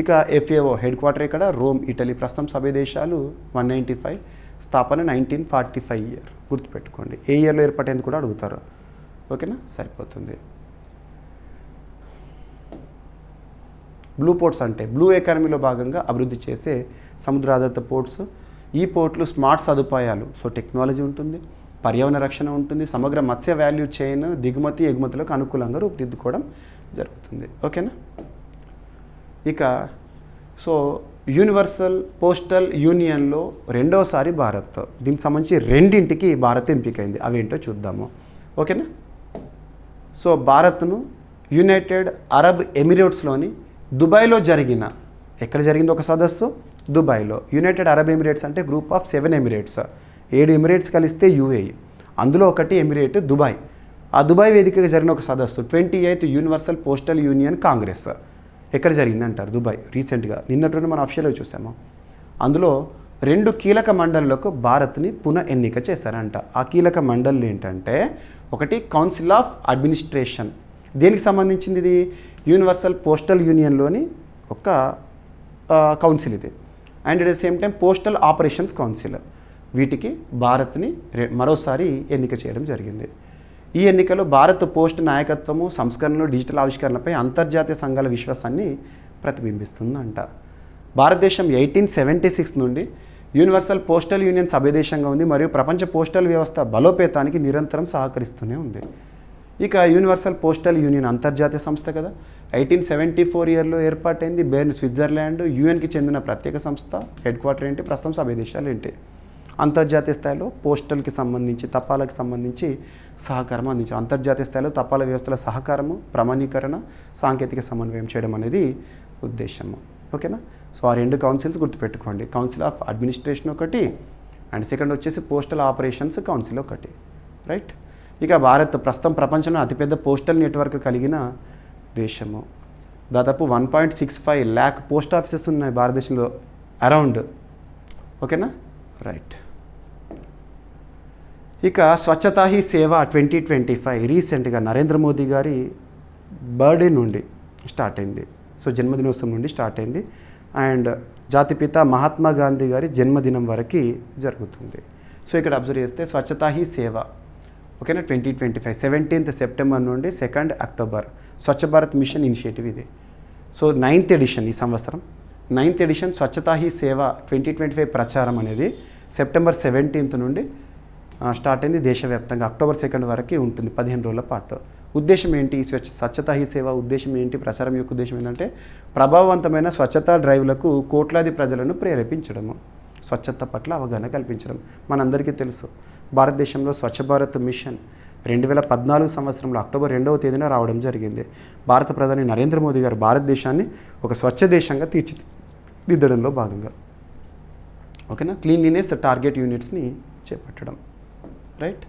ఇక FAO హెడ్ క్వార్టర్ ఇక్కడ రోమ్, ఇటలీ. ప్రస్తుతం సభ్య దేశాలు 195, స్థాపన 1945 ఇయర్. గుర్తుపెట్టుకోండి. ఏ ఇయర్లో ఏర్పడేందుకు కూడా అడుగుతారు. ఓకేనా, సరిపోతుంది. బ్లూ పోర్ట్స్ అంటే బ్లూ ఎకానమీలో భాగంగా అభివృద్ధి చేసే సముద్రాధారిత పోర్ట్స్. ఈ పోర్ట్లు స్మార్ట్ సదుపాయాలు, సో టెక్నాలజీ ఉంటుంది, పర్యావరణ రక్షణ ఉంటుంది, సమగ్ర మత్స్య వాల్యూ చైన్, దిగుమతి ఎగుమతులకు అనుకూలంగా రూపుదిద్దుకోవడం జరుగుతుంది. ఓకేనా. ఇక సో యూనివర్సల్ పోస్టల్ యూనియన్లో రెండవసారి భారత్, దీనికి సంబంధించి రెండింటికి భారత్ ఎంపికైంది. అవేంటో చూద్దాము. ఓకేనా. సో భారత్ను యునైటెడ్ అరబ్ ఎమిరేట్స్లోని దుబాయ్లో జరిగిన, ఎక్కడ జరిగింది ఒక సదస్సు? దుబాయ్లో. యునైటెడ్ అరబ్ ఎమిరేట్స్ అంటే గ్రూప్ ఆఫ్ 7 ఎమిరేట్స్, 7 ఎమిరేట్స్ కలిస్తే UAE, అందులో ఒకటి ఎమిరేట్ దుబాయ్. ఆ దుబాయ్ వేదికగా జరిగిన ఒక సదస్సు 28th universal postal union Congress ఎక్కడ జరిగింది అంటారు? దుబాయ్. రీసెంట్గా నిన్నటి రోజు మనం అఫీషియల్గా చూసాము. అందులో 2 కీలక మండళ్లకు భారత్ని పునః ఎన్నిక చేశారంట. ఆ కీలక మండళ్ళు ఏంటంటే, ఒకటి కౌన్సిల్ ఆఫ్ అడ్మినిస్ట్రేషన్, దేనికి సంబంధించింది? ఇది యూనివర్సల్ పోస్టల్ యూనియన్లోని ఒక కౌన్సిల్ ఇది. And at the same time postal operations council. వీటికి భారత్ని మరోసారి ఎన్నిక చేయడం జరిగింది. ఈ ఎన్నికలో భారత్ పోస్ట్ నాయకత్వము, సంస్కరణలు, డిజిటల్ ఆవిష్కరణలపై అంతర్జాతీయ సంఘాల విశ్వాసాన్ని ప్రతిబింబిస్తుందంట. భారతదేశం 1876 నుండి యూనివర్సల్ పోస్టల్ యూనియన్ సభ్యదేశంగా ఉంది మరియు ప్రపంచ పోస్టల్ వ్యవస్థ బలోపేతానికి నిరంతరం సహకరిస్తూనే ఉంది. ఇక యూనివర్సల్ పోస్టల్ యూనియన్ అంతర్జాతీయ సంస్థ కదా. 1874 ఇయర్లో ఏర్పాటైంది. బెర్న్, స్విట్జర్లాండ్, యుఎన్కి చెందిన ప్రత్యేక సంస్థ. హెడ్ క్వార్టర్ ఏంటి? ప్రస్తుతం సభ్య దేశాలు ఏంటి? అంతర్జాతీయ స్థాయిలో పోస్టల్కి సంబంధించి, తపాలకు సంబంధించి సహకారం అందించారు. అంతర్జాతీయ స్థాయిలో తపాలా వ్యవస్థల సహకారము, ప్రమాణీకరణ, సాంకేతిక సమన్వయం చేయడం అనేది ఉద్దేశము. ఓకేనా. సో ఆ 2 కౌన్సిల్స్ గుర్తుపెట్టుకోండి. కౌన్సిల్ ఆఫ్ అడ్మినిస్ట్రేషన్ ఒకటి, అండ్ సెకండ్ వచ్చేసి పోస్టల్ ఆపరేషన్స్ కౌన్సిల్ ఒకటి. రైట్. ఇక భారత్ ప్రస్తుతం ప్రపంచంలో అతిపెద్ద పోస్టల్ నెట్వర్క్ కలిగిన దేశము. దాదాపు 1.65 lakh పోస్ట్ ఆఫీసెస్ ఉన్నాయి భారతదేశంలో అరౌండ్. ఓకేనా. రైట్. ఇక స్వచ్ఛతా హీ సేవ 2025 రీసెంట్గా నరేంద్ర మోదీ గారి బర్త్డే నుండి స్టార్ట్ అయింది. సో జన్మదినోత్సవం నుండి స్టార్ట్ అయింది. అండ్ జాతిపిత మహాత్మా గాంధీ గారి జన్మదినం వరకు జరుగుతుంది. సో ఇక్కడ అబ్జర్వ్ చేస్తే స్వచ్ఛతా హీ సేవ, ఓకేనా, 2025 17th సెప్టెంబర్ నుండి 2nd October Swachh Bharat machine initiative ఇది. సో 9th ఎడిషన్, ఈ సంవత్సరం 9th ఎడిషన్ స్వచ్ఛతా హీ సేవ 2025 ప్రచారం అనేది సెప్టెంబర్ 17th నుండి స్టార్ట్ అయింది. దేశవ్యాప్తంగా అక్టోబర్ 2nd వరకు ఉంటుంది, 15 రోజుల పాటు. ఉద్దేశం ఏంటి? స్వచ్ఛతా హీ సేవ ఉద్దేశం ఏంటి? ప్రచారం యొక్క ఉద్దేశం ఏంటంటే ప్రభావవంతమైన స్వచ్ఛతా డ్రైవ్లకు కోట్లాది ప్రజలను ప్రేరేపించడము, స్వచ్ఛత పట్ల అవగాహన కల్పించడం. మనందరికీ తెలుసు, భారతదేశంలో స్వచ్ఛ భారత్ మిషన్ 2014 సంవత్సరంలో అక్టోబర్ 2వ తేదీన రావడం జరిగింది. భారత ప్రధాని నరేంద్ర మోదీ గారు భారతదేశాన్ని ఒక స్వచ్ఛ దేశంగా తీర్చిదిద్దడంలో భాగంగా, ఓకేనా, క్లీన్లీనెస్ టార్గెట్ యూనిట్స్ని చేపట్టడం. రైట్.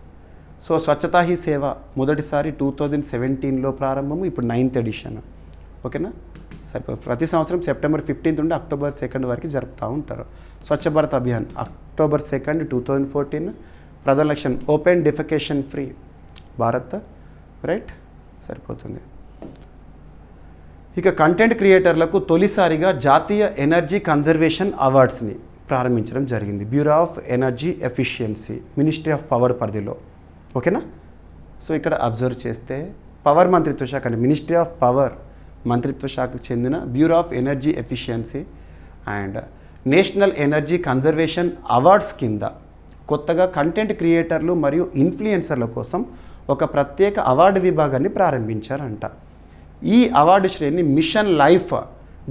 సో స్వచ్ఛతా హీ సేవ మొదటిసారి 2017లో ప్రారంభము, ఇప్పుడు 9th ఎడిషన్. ఓకేనా. సరే, ప్రతి సంవత్సరం సెప్టెంబర్ 15 నుండి అక్టోబర్ 2 వరకు జరుపుతూ ఉంటారు. స్వచ్ఛ భారత్ అభియాన్ అక్టోబర్ 2, 2014. ప్రధాన లక్ష్యం open defecation free Bharat. Right, సరిపోతుంది. ఇక కంటెంట్ క్రియేటర్లకు తొలిసారిగా జాతీయ ఎనర్జీ కన్జర్వేషన్ అవార్డ్స్ని ప్రారంభించడం జరిగింది. Bureau of energy efficiency, ministry of power పరిధిలో. ఓకేనా. సో ఇక్కడ అబ్జర్వ్ చేస్తే పవర్ మంత్రిత్వ శాఖ అంటే మినిస్ట్రీ ఆఫ్ పవర్ మంత్రిత్వ శాఖకు చెందిన bureau of energy efficiency and national energy conservation awards కింద కొత్తగా కంటెంట్ క్రియేటర్లు మరియు ఇన్ఫ్లుయెన్సర్ల కోసం ఒక ప్రత్యేక అవార్డు విభాగాన్ని ప్రారంభించారంట. ఈ అవార్డు శ్రేణి మిషన్ లైఫ్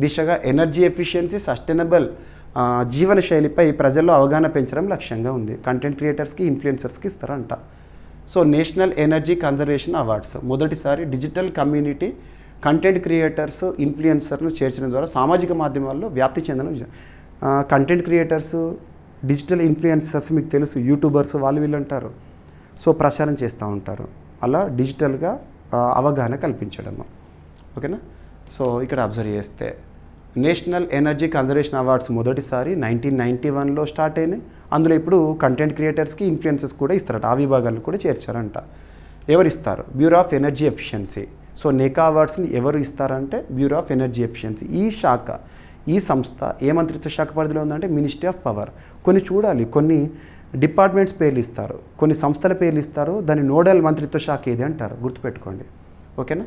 దిశగా ఎనర్జీ ఎఫిషియన్సీ, సస్టైనబుల్ జీవన శైలిపై ప్రజల్లో అవగాహన పెంచడం లక్ష్యంగా ఉంది. కంటెంట్ క్రియేటర్స్కి, ఇన్ఫ్లుయెన్సర్స్కి ఇస్తారంట. So national energy conservation awards మొదటిసారి డిజిటల్ కమ్యూనిటీ, కంటెంట్ క్రియేటర్స్, ఇన్ఫ్లుయెన్సర్ను చేర్చడం ద్వారా సామాజిక మాధ్యమాల్లో వ్యాప్తి చెందిన కంటెంట్ క్రియేటర్స్, డిజిటల్ ఇన్ఫ్లుయెన్సర్స్ మీకు తెలుసు, యూట్యూబర్స్ వాళ్ళు వీళ్ళు అంటారు. సో ప్రచారం చేస్తూ ఉంటారు, అలా డిజిటల్గా అవగాహన కల్పించడము. ఓకేనా. సో ఇక్కడ అబ్జర్వ్ చేస్తే నేషనల్ ఎనర్జీ కన్జర్వేషన్ అవార్డ్స్ మొదటిసారి 1991లో స్టార్ట్ అయినాయి. అందులో ఇప్పుడు కంటెంట్ క్రియేటర్స్కి, ఇన్ఫ్లుయెన్సర్స్ కూడా ఇస్తారట. ఆ విభాగాలను కూడా చేర్చారంట. ఎవరు ఇస్తారు? Bureau of energy efficiency. So NECA అవార్డ్స్ని ఎవరు ఇస్తారంటే బ్యూరో ఆఫ్ ఎనర్జీ ఎఫిషియన్సీ. ఈ సంస్థ ఏ మంత్రిత్వ శాఖ పరిధిలో ఉందంటే మినిస్ట్రీ ఆఫ్ పవర్. కొన్ని చూడాలి, కొన్ని డిపార్ట్మెంట్స్ పేర్లు ఇస్తారు, కొన్ని సంస్థల పేర్లు ఇస్తారు, దాని నోడల్ మంత్రిత్వ శాఖ ఏది అంటారు, గుర్తుపెట్టుకోండి. ఓకేనా.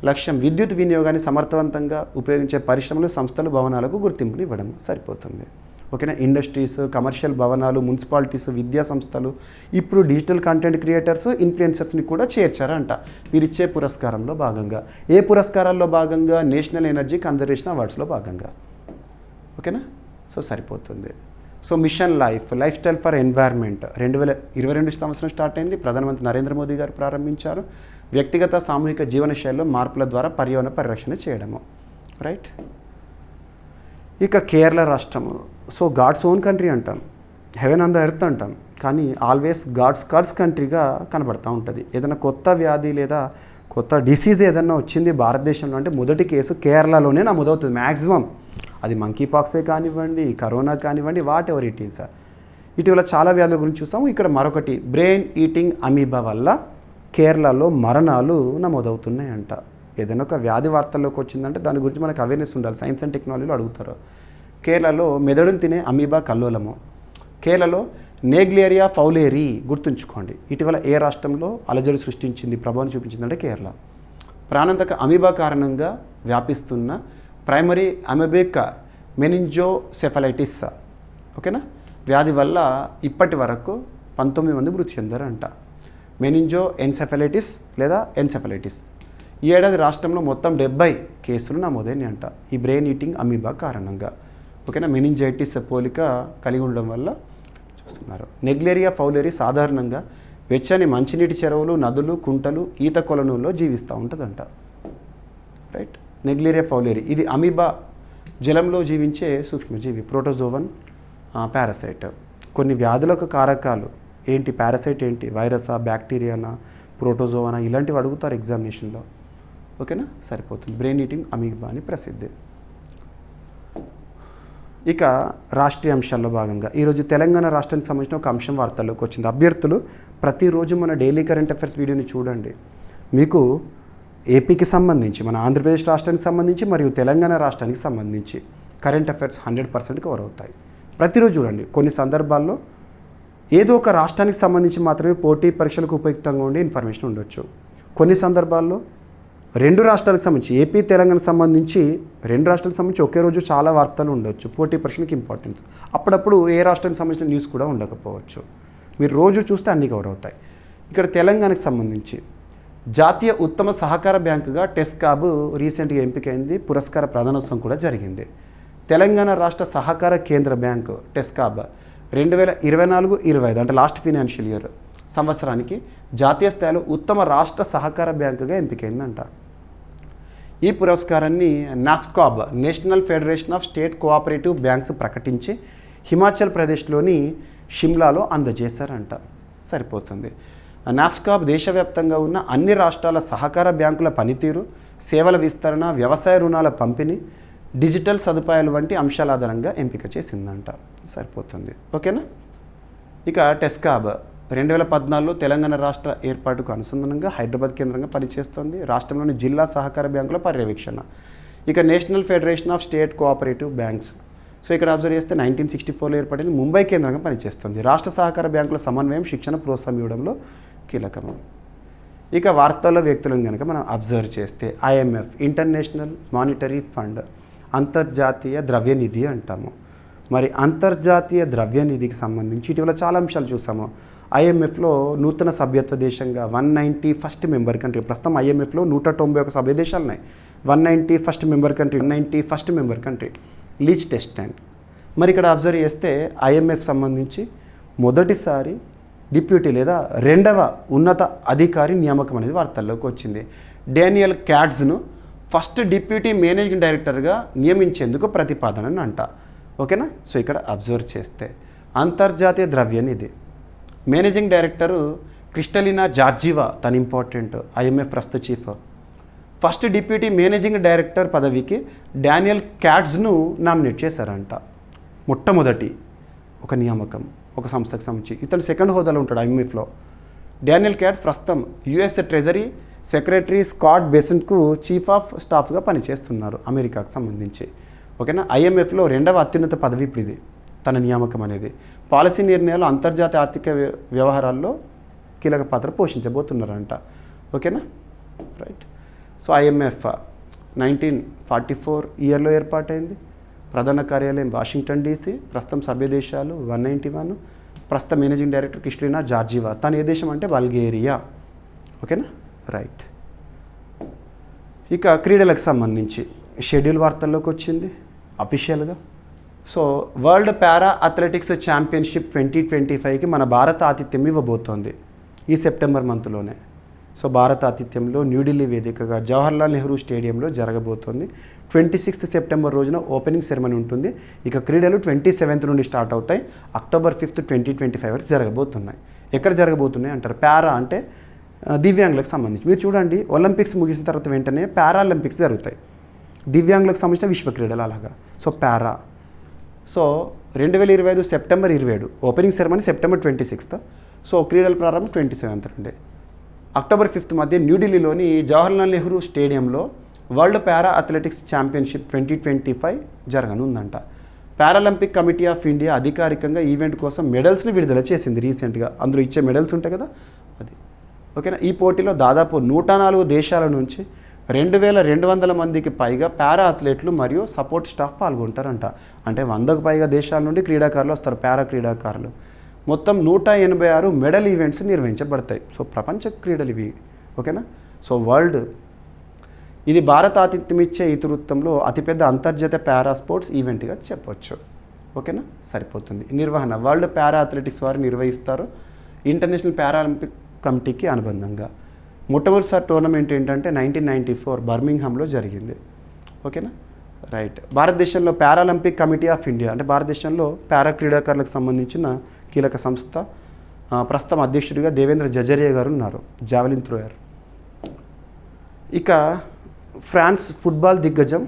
లక్ష్యం విద్యుత్ వినియోగాన్ని సమర్థవంతంగా ఉపయోగించే పరిశ్రమలు, సంస్థలు, భవనాలకు గుర్తింపుని ఇవ్వడం సరిపోతుంది. ఓకేనా. ఇండస్ట్రీస్, కమర్షియల్ భవనాలు, మున్సిపాలిటీస్, విద్యా సంస్థలు, ఇప్పుడు డిజిటల్ కంటెంట్ క్రియేటర్స్, ఇన్ఫ్లుయెన్సర్స్ని కూడా చేర్చారంట వీరిచ్చే పురస్కారంలో భాగంగా. ఏ పురస్కారాల్లో భాగంగా? నేషనల్ ఎనర్జీ కన్జర్వేషన్ అవార్డ్స్లో భాగంగా. ఓకేనా. సో సరిపోతుంది. So mission lifestyle for environment 2022 సంవత్సరం స్టార్ట్ అయింది. ప్రధానమంత్రి నరేంద్ర మోదీ గారు ప్రారంభించారు. వ్యక్తిగత సామూహిక జీవన శైలిలో మార్పుల ద్వారా పర్యావరణ పరిరక్షణ చేయడము. రైట్. ఇక కేరళ రాష్ట్రము. సో గాడ్స్ ఓన్ కంట్రీ అంటాం, హెవెన్ ఆన్ ద ఎర్త్ అంటాం, కానీ ఆల్వేస్ గాడ్స్ కంట్రీగా కనబడుతూ ఉంటుంది. ఏదైనా కొత్త వ్యాధి లేదా కొత్త డిసీజ్ ఏదైనా వచ్చింది భారతదేశంలో అంటే మొదటి కేసు కేరళలోనే నమోదవుతుంది మ్యాక్సిమం. అది మంకీ పాక్సే కానివ్వండి, కరోనా కానివ్వండి, వాట్ ఎవర్ ఇట్ ఈస్. ఇటీవల చాలా వ్యాధుల గురించి చూస్తాము. ఇక్కడ మరొకటి బ్రెయిన్ ఈటింగ్ అమీబా వల్ల కేరళలో మరణాలు నమోదవుతున్నాయంట. ఏదైనా ఒక వ్యాధి వార్తల్లోకి వచ్చిందంటే దాని గురించి మనకు అవేర్నెస్ ఉండాలి. సైన్స్ అండ్ టెక్నాలజీలో అడుగుతారు. కేరళలో మెదడును తినే అమీబా కల్లోలము. కేరళలో నేగ్లేరియా ఫౌలేరీ గుర్తుంచుకోండి. ఇటీవల ఏ రాష్ట్రంలో అలజడి సృష్టించింది, ప్రభావం చూపించిందంటే కేరళ. ప్రాణాంతక అమీబా కారణంగా వ్యాపిస్తున్న ప్రైమరీ అమెబిక్ మెనింజోసెఫలైటిస్ ఓకేనా వ్యాధి వల్ల ఇప్పటి వరకు 19 మంది మృతి చెందారంట. మెనింజో ఎన్సెఫలైటిస్ లేదా ఎన్సెఫలైటిస్. ఈ ఏడాది రాష్ట్రంలో మొత్తం 70 కేసులు నమోదైనాయి అంట ఈ బ్రెయిన్ ఈటింగ్ అమీబా కారణంగా. ఓకేనా. మెనింజైటిస్ పోలిక కలిగి ఉండడం వల్ల చూస్తున్నారు. నెగ్లేరియా ఫౌలేరీ సాధారణంగా వెచ్చని మంచినీటి చెరువులు, నదులు, కుంటలు, ఈత కొలనుల్లో జీవిస్తూ ఉంటుందంట. రైట్. నెగ్లేరియా ఫౌలేరీ ఇది అమీబా జలంలో జీవించే సూక్ష్మజీవి, ప్రోటోజోవన్ పారాసైట్. కొన్ని వ్యాధులకు కారకాలు ఏంటి, పారాసైట్ ఏంటి, వైరసా, బ్యాక్టీరియానా, ప్రోటోజోవనా, ఇలాంటివి అడుగుతారు ఎగ్జామినేషన్లో. ఓకేనా. సరిపోతుంది. బ్రెయిన్ ఈటింగ్ అమీబా అని ప్రసిద్ధి. ఇక రాష్ట్రీయ అంశాల్లో భాగంగా ఈరోజు తెలంగాణ రాష్ట్రానికి సంబంధించిన ఒక అంశం వార్తల్లోకి వచ్చింది. అభ్యర్థులు ప్రతిరోజు మన డైలీ కరెంట్ అఫైర్స్ వీడియోని చూడండి. మీకు ఏపీకి సంబంధించి, మన ఆంధ్రప్రదేశ్ రాష్ట్రానికి సంబంధించి మరియు తెలంగాణ రాష్ట్రానికి సంబంధించి కరెంట్ అఫైర్స్ 100% కవర్ అవుతాయి. ప్రతిరోజు చూడండి. కొన్ని సందర్భాల్లో ఏదో ఒక రాష్ట్రానికి సంబంధించి మాత్రమే పోటీ పరీక్షలకు ఉపయుక్తంగా ఉండే ఇన్ఫర్మేషన్ ఉండొచ్చు. కొన్ని సందర్భాల్లో రెండు రాష్ట్రాలకు సంబంధించి, ఏపీ తెలంగాణకు సంబంధించి రెండు రాష్ట్రాలకు సంబంధించి ఒకే రోజు చాలా వార్తలు ఉండొచ్చు. పోటీ పరీక్షలకు ఇంపార్టెన్స్. అప్పుడప్పుడు ఏ రాష్ట్రానికి సంబంధించిన న్యూస్ కూడా ఉండకపోవచ్చు. మీరు రోజు చూస్తే అన్నీ కవర్ అవుతాయి. ఇక్కడ తెలంగాణకు సంబంధించి జాతీయ ఉత్తమ సహకార బ్యాంకుగా టెస్కాబ్ రీసెంట్గా ఎంపికైంది. పురస్కార ప్రదానోత్సవం కూడా జరిగింది. తెలంగాణ రాష్ట్ర సహకార కేంద్ర బ్యాంకు టెస్కాబ్ 2024-25 అంటే లాస్ట్ ఫైనాన్షియల్ ఇయర్ సంవత్సరానికి జాతీయ స్థాయిలో ఉత్తమ రాష్ట్ర సహకార బ్యాంకుగా ఎంపికైందంట. ఈ పురస్కారాన్ని NAFSCOB national federation of state cooperative banks ప్రకటించి హిమాచల్ ప్రదేశ్లోని షిమ్లాలో అందజేశారంట. సరిపోతుంది. నాస్కాబ్ దేశవ్యాప్తంగా ఉన్న అన్ని రాష్ట్రాల సహకార బ్యాంకుల పనితీరు, సేవల విస్తరణ, వ్యవసాయ రుణాల పంపిణీ, డిజిటల్ సదుపాయాలు వంటి అంశాల ఆధారంగా ఎంపిక చేసిందంట. సరిపోతుంది. ఓకేనా. ఇక టెస్కాబ్ 2014లో తెలంగాణ రాష్ట్ర ఏర్పాటుకు అనుసంధానంగా హైదరాబాద్ కేంద్రంగా పనిచేస్తోంది. రాష్ట్రంలోని జిల్లా సహకార బ్యాంకుల పర్యవేక్షణ. ఇక national federation of state cooperative banks. So ఇక్కడ అబ్జర్వ్ చేస్తే 1964లో ఏర్పడింది. ముంబై కేంద్రంగా పనిచేస్తుంది. రాష్ట్ర సహకార బ్యాంకుల సమన్వయం, శిక్షణ, ప్రోత్సాహం ఇవ్వడంలో కీలకము. ఇక వార్తల్లో వ్యక్తులను కనుక మనం అబ్జర్వ్ చేస్తే IMF ఇంటర్నేషనల్ మానిటరీ ఫండ్ అంతర్జాతీయ ద్రవ్యనిధి అంటాము. మరి అంతర్జాతీయ ద్రవ్యనిధికి సంబంధించి ఇటీవల చాలా అంశాలు చూసాము. IMFలో నూతన సభ్యత్వ దేశంగా 191st మెంబర్ కంట్రీ. ప్రస్తుతం IMFలో 191 సభ్య దేశాలు ఉన్నాయి. 191st member country లిచ్టెన్స్టైన్. మరి ఇక్కడ అబ్జర్వ్ చేస్తే IMF సంబంధించి మొదటిసారి డిప్యూటీ లేదా రెండవ ఉన్నత అధికారి నియామకం అనేది వార్తల్లోకి వచ్చింది. డానియల్ క్యాట్జ్ను ఫస్ట్ డిప్యూటీ మేనేజింగ్ డైరెక్టర్గా నియమించేందుకు ప్రతిపాదనని అంట. ఓకేనా. సో ఇక్కడ అబ్జర్వ్ చేస్తే అంతర్జాతీయ ద్రవ్యనిధి మేనేజింగ్ డైరెక్టరు క్రిస్టలినా జార్జివా, తన ఇంపార్టెంట్ IMF ప్రస్తుత chief. First deputy managing director పదవికి డానియల్ క్యాట్జ్ను నామినేట్ చేశారంట. మొట్టమొదటి ఒక నియామకం ఒక సంస్థకు సంబంధించి. ఇతను సెకండ్ హోదాలో ఉంటాడు IMFలో. డానియల్ క్యాట్జ్ ప్రస్తుతం US ట్రెజరీ సెక్రటరీ స్కాట్ బెసెంట్కు చీఫ్ ఆఫ్ స్టాఫ్గా పనిచేస్తున్నారు అమెరికాకు సంబంధించి. ఓకేనా. ఐఎంఎఫ్లో 2వ అత్యున్నత పదవి ఇప్పుడు ఇది, తన నియామకం అనేది. పాలసీ నిర్ణయాలు అంతర్జాతీయ ఆర్థిక వ్యవహారాల్లో కీలక పాత్ర పోషించబోతున్నారంట. ఓకేనా, రైట్. సో ఐఎంఎఫ్ 1944 ఇయర్లో ఏర్పాటైంది. ప్రధాన కార్యాలయం వాషింగ్టన్ డీసీ. ప్రస్తుతం సభ్య దేశాలు 191. ప్రస్తుత మేనేజింగ్ డైరెక్టర్ క్రిస్టినా జార్జివా. తను ఏ దేశం అంటే బల్గేరియా. ఓకేనా, రైట్. ఇక క్రీడలకు సంబంధించి షెడ్యూల్ వార్తల్లోకి వచ్చింది అఫీషియల్గా. So world para athletics championship 2025కి మన భారత ఆతిథ్యం ఇవ్వబోతోంది ఈ సెప్టెంబర్ మంత్లోనే. సో భారత ఆతిథ్యంలో న్యూఢిల్లీ వేదికగా జవహర్లాల్ నెహ్రూ స్టేడియంలో జరగబోతోంది. 26th సెప్టెంబర్ రోజున ఓపెనింగ్ సెరమనీ ఉంటుంది. ఇక క్రీడలు 27th నుండి స్టార్ట్ అవుతాయి. అక్టోబర్ 5th 2025 వరకు జరగబోతున్నాయి. ఎక్కడ జరగబోతున్నాయి అంటారు? పారా అంటే దివ్యాంగులకు సంబంధించి. మీరు చూడండి, ఒలింపిక్స్ ముగిసిన తర్వాత వెంటనే పారాలింపిక్స్ జరుగుతాయి. దివ్యాంగులకు సంబంధించిన విశ్వ క్రీడలు అలాగా. So para. So 2025 September 27 opening ceremony, September 26th. So క్రీడల ప్రారంభం 27th నుండి అక్టోబర్ 5th మధ్య న్యూఢిల్లీలోని జవహర్లాల్ నెహ్రూ స్టేడియంలో వరల్డ్ పారా అథ్లెటిక్స్ ఛాంపియన్షిప్ 2025 జరగనుందంట. పారాలింపిక్ కమిటీ ఆఫ్ ఇండియా అధికారికంగా ఈవెంట్ కోసం మెడల్స్ని విడుదల చేసింది రీసెంట్గా. అందులో ఇచ్చే మెడల్స్ ఉంటాయి కదా, అది. ఓకేనా. ఈ పోటీలో దాదాపు 104 దేశాల నుంచి 2200 మందికి పైగా పారా అథ్లెట్లు మరియు సపోర్ట్ స్టాఫ్ పాల్గొంటారంట. అంటే 100కు పైగా దేశాల నుండి క్రీడాకారులు వస్తారు, పారా క్రీడాకారులు. మొత్తం 186 మెడల్ ఈవెంట్స్ నిర్వహించబడతాయి. సో ప్రపంచ క్రీడలు ఇవి. ఓకేనా. సో వరల్డ్ ఇది భారత ఆతిథ్యం ఇచ్చే ఇతివృత్తంలో అతిపెద్ద అంతర్జాతీయ పారా స్పోర్ట్స్ ఈవెంట్గా చెప్పవచ్చు. ఓకేనా, సరిపోతుంది. నిర్వహణ వరల్డ్ పారా అథ్లెటిక్స్ వారు నిర్వహిస్తారు ఇంటర్నేషనల్ పారాలింపిక్ కమిటీకి అనుబంధంగా. మొట్టమొదటిసారి టోర్నమెంట్ ఏంటంటే 1994 బర్మింగ్హామ్లో జరిగింది. ఓకేనా, రైట్. భారతదేశంలో పారాలింపిక్ కమిటీ ఆఫ్ ఇండియా అంటే భారతదేశంలో పారా క్రీడాకారులకు సంబంధించిన కీలక సంస్థ. ప్రస్తుతం అధ్యక్షుడిగా దేవేంద్ర జజరియా గారు ఉన్నారు, జావెలిన్ థ్రోయర్. ఇక ఫ్రాన్స్ ఫుట్బాల్ దిగ్గజం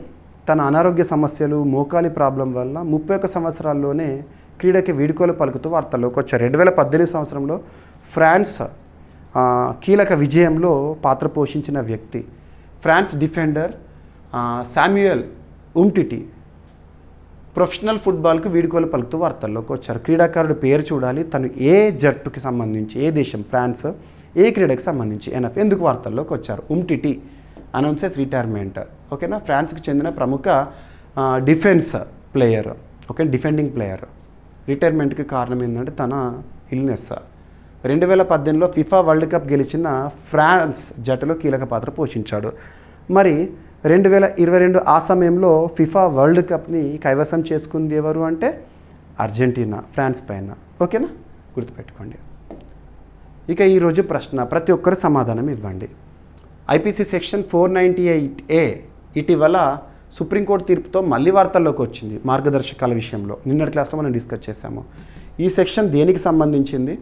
తన అనారోగ్య సమస్యలు, మోకాలి ప్రాబ్లం వల్ల 31 సంవత్సరాల్లోనే క్రీడకి వీడ్కోలు పలుకుతూ వార్తల్లోకి వచ్చారు. 2018 సంవత్సరంలో ఫ్రాన్స్ కీలక విజయంలో పాత్ర పోషించిన వ్యక్తి ఫ్రాన్స్ డిఫెండర్ శామ్యుయల్ ఉమ్టిటీ ప్రొఫెషనల్ ఫుట్బాల్కు వీడ్కోలు పలుకుతూ వార్తల్లోకి వచ్చారు. క్రీడాకారుడి పేరు చూడాలి, తను ఏ జట్టుకి సంబంధించి, ఏ దేశం, ఫ్రాన్స్, ఏ క్రీడకి సంబంధించి, ఎందుకు వార్తల్లోకి వచ్చారు. Umtiti announces retirement. ఓకేనా, ఫ్రాన్స్కి చెందిన ప్రముఖ defence player, okay, defending player. రిటైర్మెంట్కి కారణం ఏంటంటే తన ఇల్నెస్. 2018లో ఫిఫా వరల్డ్ కప్ గెలిచిన ఫ్రాన్స్ జట్టులో కీలక పాత్ర పోషించాడు. మరి 2022 ఆ సమయంలో ఫిఫా వరల్డ్ కప్ని కైవసం చేసుకుంది ఎవరు అంటే అర్జెంటీనా, ఫ్రాన్స్ పైన. ఓకేనా, గుర్తుపెట్టుకోండి. ఇక ఈరోజు ప్రశ్న ప్రతి ఒక్కరు సమాధానం ఇవ్వండి. ఐపీసీ సెక్షన్ 498A ఇటీవల సుప్రీంకోర్టు తీర్పుతో మళ్ళీ వార్తల్లోకి వచ్చింది మార్గదర్శకాల విషయంలో. నిన్నటి క్లాస్లో మనం డిస్కస్ చేశాము. ఈ సెక్షన్ దేనికి సంబంధించింది,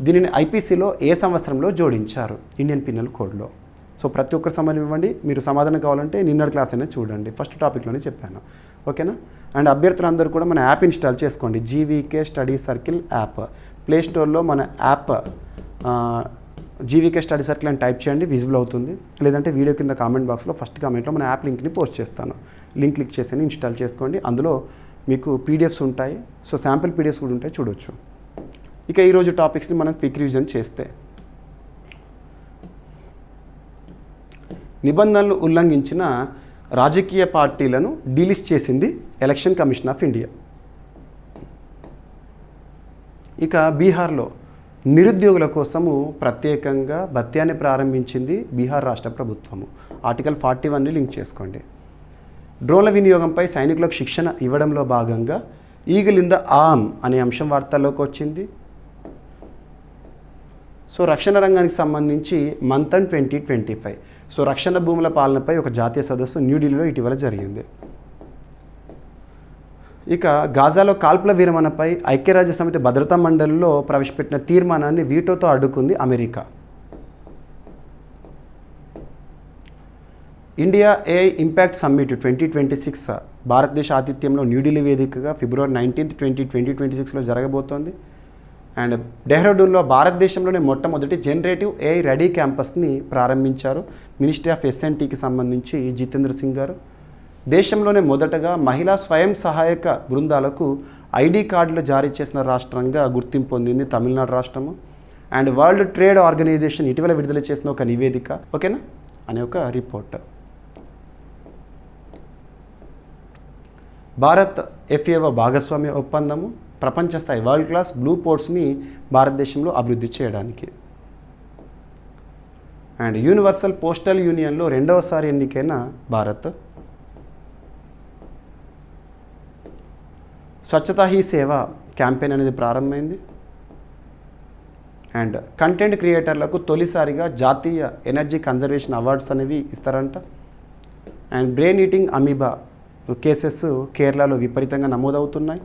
దీనిని ఐపీసీలో ఏ సంవత్సరంలో జోడించారు ఇండియన్ పీనల్ కోడ్లో. సో ప్రతి ఒక్కరు సమాధానం ఇవ్వండి. మీరు సమాధానం కావాలంటే నిన్నటి క్లాస్ అయినా చూడండి, ఫస్ట్ టాపిక్లోనే చెప్పాను. ఓకేనా. అండ్ అభ్యర్థులందరూ కూడా మన యాప్ ఇన్స్టాల్ చేసుకోండి, జీవీకే స్టడీ సర్కిల్ యాప్. ప్లేస్టోర్లో మన యాప్ జీవీకే స్టడీ సర్కిల్ అని టైప్ చేయండి, విజిబుల్ అవుతుంది. లేదంటే వీడియో కింద కామెంట్ బాక్స్లో ఫస్ట్ కామెంట్లో మన యాప్ లింక్ని పోస్ట్ చేస్తాను. లింక్ క్లిక్ చేసి ఇన్స్టాల్ చేసుకోండి. అందులో మీకు పీడిఎఫ్స్ ఉంటాయి, సో శాంపిల్ పీడిఎఫ్స్ కూడా ఉంటాయి, చూడొచ్చు. ఇక ఈరోజు టాపిక్స్ని మనం క్విక్ రివిజన్ చేస్తే, నిబంధనలు ఉల్లంఘించిన రాజకీయ పార్టీలను డీలిస్ట్ చేసింది ఎలక్షన్ కమిషన్ ఆఫ్ ఇండియా. ఇక బీహార్లో నిరుద్యోగుల కోసము ప్రత్యేకంగా భత్యాన్ని ప్రారంభించింది బీహార్ రాష్ట్ర ప్రభుత్వము. ఆర్టికల్ 41ని లింక్ చేసుకోండి. డ్రోన్ల వినియోగంపై సైనికులకు శిక్షణ ఇవ్వడంలో భాగంగా ఈగిల్ ఇన్ ద ఆర్మ్ అనే అంశం వార్తల్లోకి వచ్చింది. సో రక్షణ రంగానికి సంబంధించి మంథన్ 2025. సో రక్షణ భూముల పాలనపై ఒక జాతీయ సదస్సు న్యూఢిల్లీలో ఇటీవల జరిగింది. ఇక గాజాలో కాల్పుల విరమణపై ఐక్యరాజ్యసమితి భద్రతా మండలిలో ప్రవేశపెట్టిన తీర్మానాన్ని వీటోతో అడ్డుకుంది America. India AI impact summit 2026 భారతదేశ ఆతిథ్యంలో న్యూఢిల్లీ వేదికగా ఫిబ్రవరి 19th 2026లో జరగబోతోంది. అండ్ డెహ్రాడూన్లో భారతదేశంలోనే మొట్టమొదటి జనరేటివ్ ఏఐ రెడీ క్యాంపస్ని ప్రారంభించారు మినిస్ట్రీ ఆఫ్ ఎస్ఎన్టీకి సంబంధించి జితేంద్ర సింగ్ గారు. దేశంలోనే మొదటగా మహిళా స్వయం సహాయక బృందాలకు ఐడి కార్డులు జారీ చేసిన రాష్ట్రంగా గుర్తింపు పొందింది తమిళనాడు రాష్ట్రము. అండ్ వరల్డ్ ట్రేడ్ ఆర్గనైజేషన్ ఇటీవల విడుదల చేసిన ఒక నివేదిక, ఓకేనా, అనే ఒక రిపోర్ట్. భారత్ FAO భాగస్వామ్య ఒప్పందము ప్రపంచ స్థాయి వరల్డ్ క్లాస్ బ్లూ పోర్ట్స్ని భారతదేశంలో అభివృద్ధి చేయడానికి. అండ్ యూనివర్సల్ పోస్టల్ యూనియన్లో రెండవసారి ఎన్నికైన భారత్. స్వచ్ఛతా హీ సేవ క్యాంపెయిన్ అనేది ప్రారంభమైంది. అండ్ కంటెంట్ క్రియేటర్లకు తొలిసారిగా జాతీయ ఎనర్జీ కన్జర్వేషన్ అవార్డ్స్ అనేవి ఇస్తారంట. And brain eating amoeba cases కేరళలో విపరీతంగా నమోదవుతున్నాయి.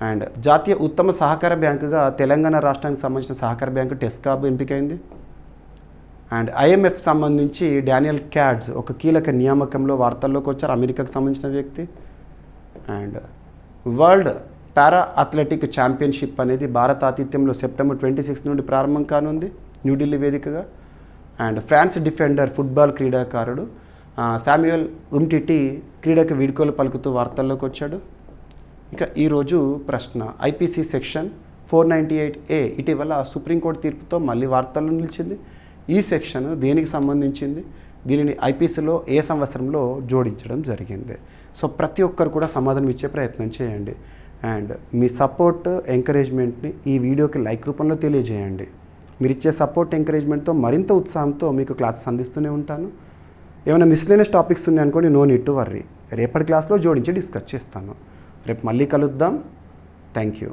అండ్ జాతీయ ఉత్తమ సహకార బ్యాంకుగా తెలంగాణ రాష్ట్రానికి సంబంధించిన సహకార బ్యాంకు టెస్కాబ్ ఎంపికైంది. అండ్ IMF సంబంధించి డానియల్ క్యాడ్స్ ఒక కీలక నియామకంలో వార్తల్లోకి వచ్చారు, అమెరికాకు సంబంధించిన వ్యక్తి. And world para athletic championship అనేది భారత ఆతిథ్యంలో సెప్టెంబర్ 26 నుండి ప్రారంభం కానుంది న్యూఢిల్లీ వేదికగా. అండ్ ఫ్రాన్స్ డిఫెండర్ ఫుట్బాల్ క్రీడాకారుడు శామ్యుయల్ ఉమ్టిటీ క్రీడకు వీడ్కోలు పలుకుతూ వార్తల్లోకి వచ్చాడు. ఇక ఈరోజు ప్రశ్న, IPC సెక్షన్ 498A ఇటీవల సుప్రీంకోర్టు తీర్పుతో మళ్ళీ వార్తల్లో నిలిచింది. ఈ సెక్షన్ దేనికి సంబంధించింది, దీనిని IPCలో ఏ సంవత్సరంలో జోడించడం జరిగింది? సో ప్రతి ఒక్కరు కూడా సమాధానం ఇచ్చే ప్రయత్నం చేయండి. అండ్ మీ సపోర్ట్ ఎంకరేజ్మెంట్ని ఈ వీడియోకి లైక్ రూపంలో తెలియజేయండి. మీరు ఇచ్చే సపోర్ట్ ఎంకరేజ్మెంట్తో మరింత ఉత్సాహంతో మీకు క్లాసెస్ అందిస్తూనే ఉంటాను. ఏమైనా మిస్లేనియస్ టాపిక్స్ ఉన్నాయనుకోండి, నో నీడ్ టు వర్రీ, రేపటి క్లాస్లో జోడించి డిస్కస్ చేస్తాను. రేపు మళ్ళీ కలుద్దాం. Thank you.